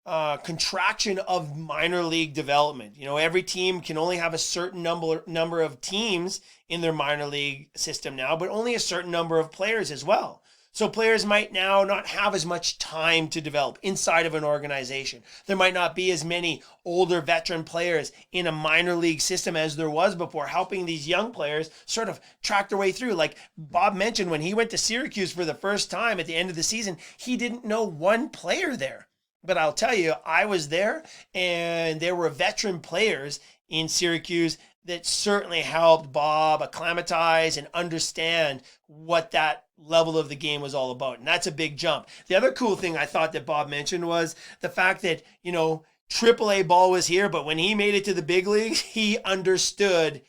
S1: contraction of minor league development. You know, every team can only have a certain number of teams in their minor league system now, but only a certain number of players as well. So players might now not have as much time to develop inside of an organization. There might not be as many older veteran players in a minor league system as there was before, helping these young players sort of track their way through. Like Bob mentioned, when he went to Syracuse for the first time at the end of the season, he didn't know one player there. But I'll tell you, I was there and there were veteran players in Syracuse that certainly helped Bob acclimatize and understand what that level of the game was all about. And that's a big jump. The other cool thing I thought that Bob mentioned was the fact that, you know, AAA ball was here, but when he made it to the big leagues, he understood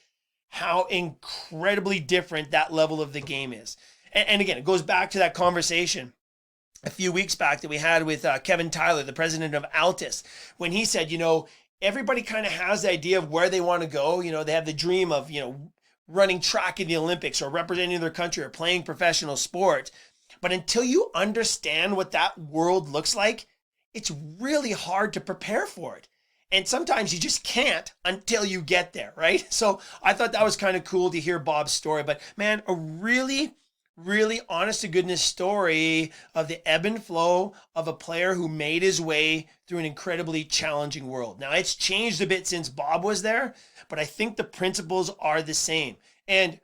S1: how incredibly different that level of the game is. And again, it goes back to that conversation a few weeks back that we had with Kevin Tyler, the president of Altus, when he said, you know, everybody kind of has the idea of where they want to go. You know, they have the dream of, you know, running track in the Olympics or representing their country or playing professional sport. But until you understand what that world looks like, it's really hard to prepare for it. And sometimes you just can't until you get there, right? So I thought that was kind of cool to hear Bob's story. But man, a really honest to goodness story of the ebb and flow of a player who made his way through an incredibly challenging world. Now, it's changed a bit since Bob was there, but I think the principles are the same. And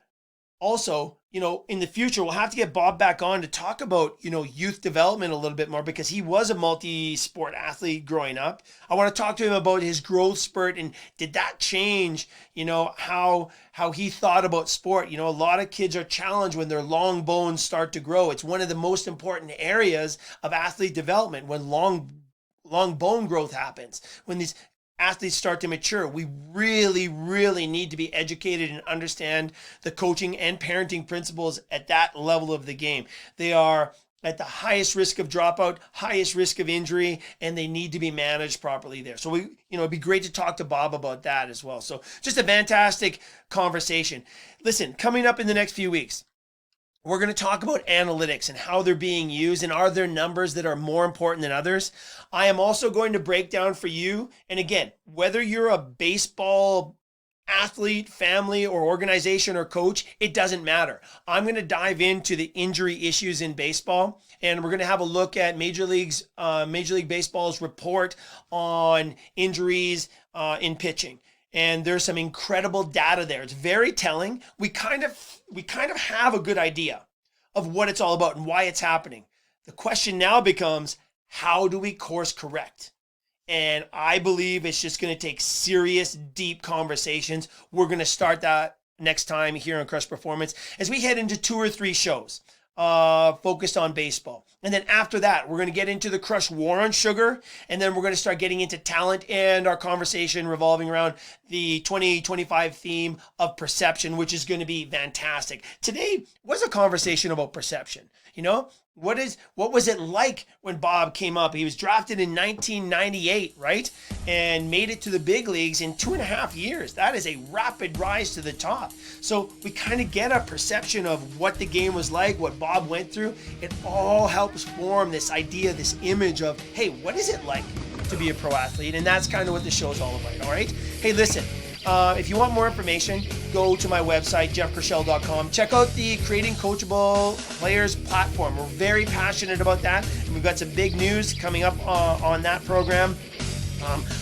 S1: also, you know, in the future, we'll have to get Bob back on to talk about, you know, youth development a little bit more because he was a multi-sport athlete growing up. I want to talk to him about his growth spurt and did that change, you know, how he thought about sport. You know, a lot of kids are challenged when their long bones start to grow. It's one of the most important areas of athlete development when long bone growth happens. When these athletes start to mature, we really need to be educated and understand the coaching and parenting principles at that level of the game. They are at the highest risk of dropout, highest risk of injury, and they need to be managed properly there. So it'd be great to talk to Bob about that as well. So just a fantastic conversation. Listen, coming up in the next few weeks, We're going to talk about analytics and how they're being used, and are there numbers that are more important than others. I am also going to break down for you, and again, whether you're a baseball athlete, family, or organization or coach, it doesn't matter. I'm going to dive into the injury issues in baseball, and we're going to have a look at Major League Baseball's report on injuries in pitching. And there's some incredible data there. It's very telling. We kind of have a good idea of what it's all about and why it's happening. The question now becomes, how do we course correct? And I believe it's just going to take serious, deep conversations. We're going to start that next time here on Crush Performance as we head into 2 or 3 shows focused on baseball. And then after that, we're going to get into the Crush War on Sugar. And then we're going to start getting into talent and our conversation revolving around the 2025 theme of perception, which is going to be fantastic. Today was a conversation about perception. You know, what was it like when Bob came up? He was drafted in 1998, right? And made it to the big leagues in 2.5 years. That is a rapid rise to the top. So we kind of get a perception of what the game was like, what Bob went through. It all helps form this idea, this image of, hey, what is it like to be a pro athlete? And that's kind of what the show's all about, all right? Hey, listen. If you want more information, go to my website, jeffkershell.com. Check out the Creating Coachable Players platform. We're very passionate about that, and we've got some big news coming up on that program.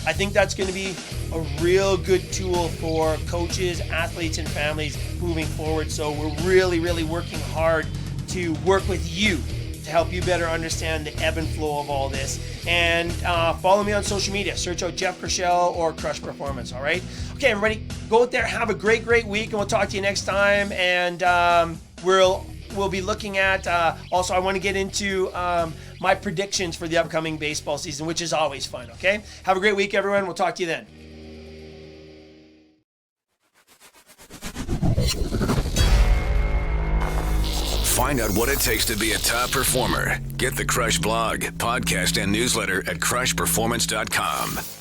S1: I think that's going to be a real good tool for coaches, athletes, and families moving forward. So we're really, really working hard to work with you to help you better understand the ebb and flow of all this. And follow me on social media. Search out Jeff Kershell or Crush Performance, all right? Okay, everybody, go out there, have a great, great week, and we'll talk to you next time. And we'll be looking at, also I want to get into my predictions for the upcoming baseball season, which is always fun, okay? Have a great week, everyone. We'll talk to you then.
S3: Find out what it takes to be a top performer. Get the Crush blog, podcast, and newsletter at crushperformance.com.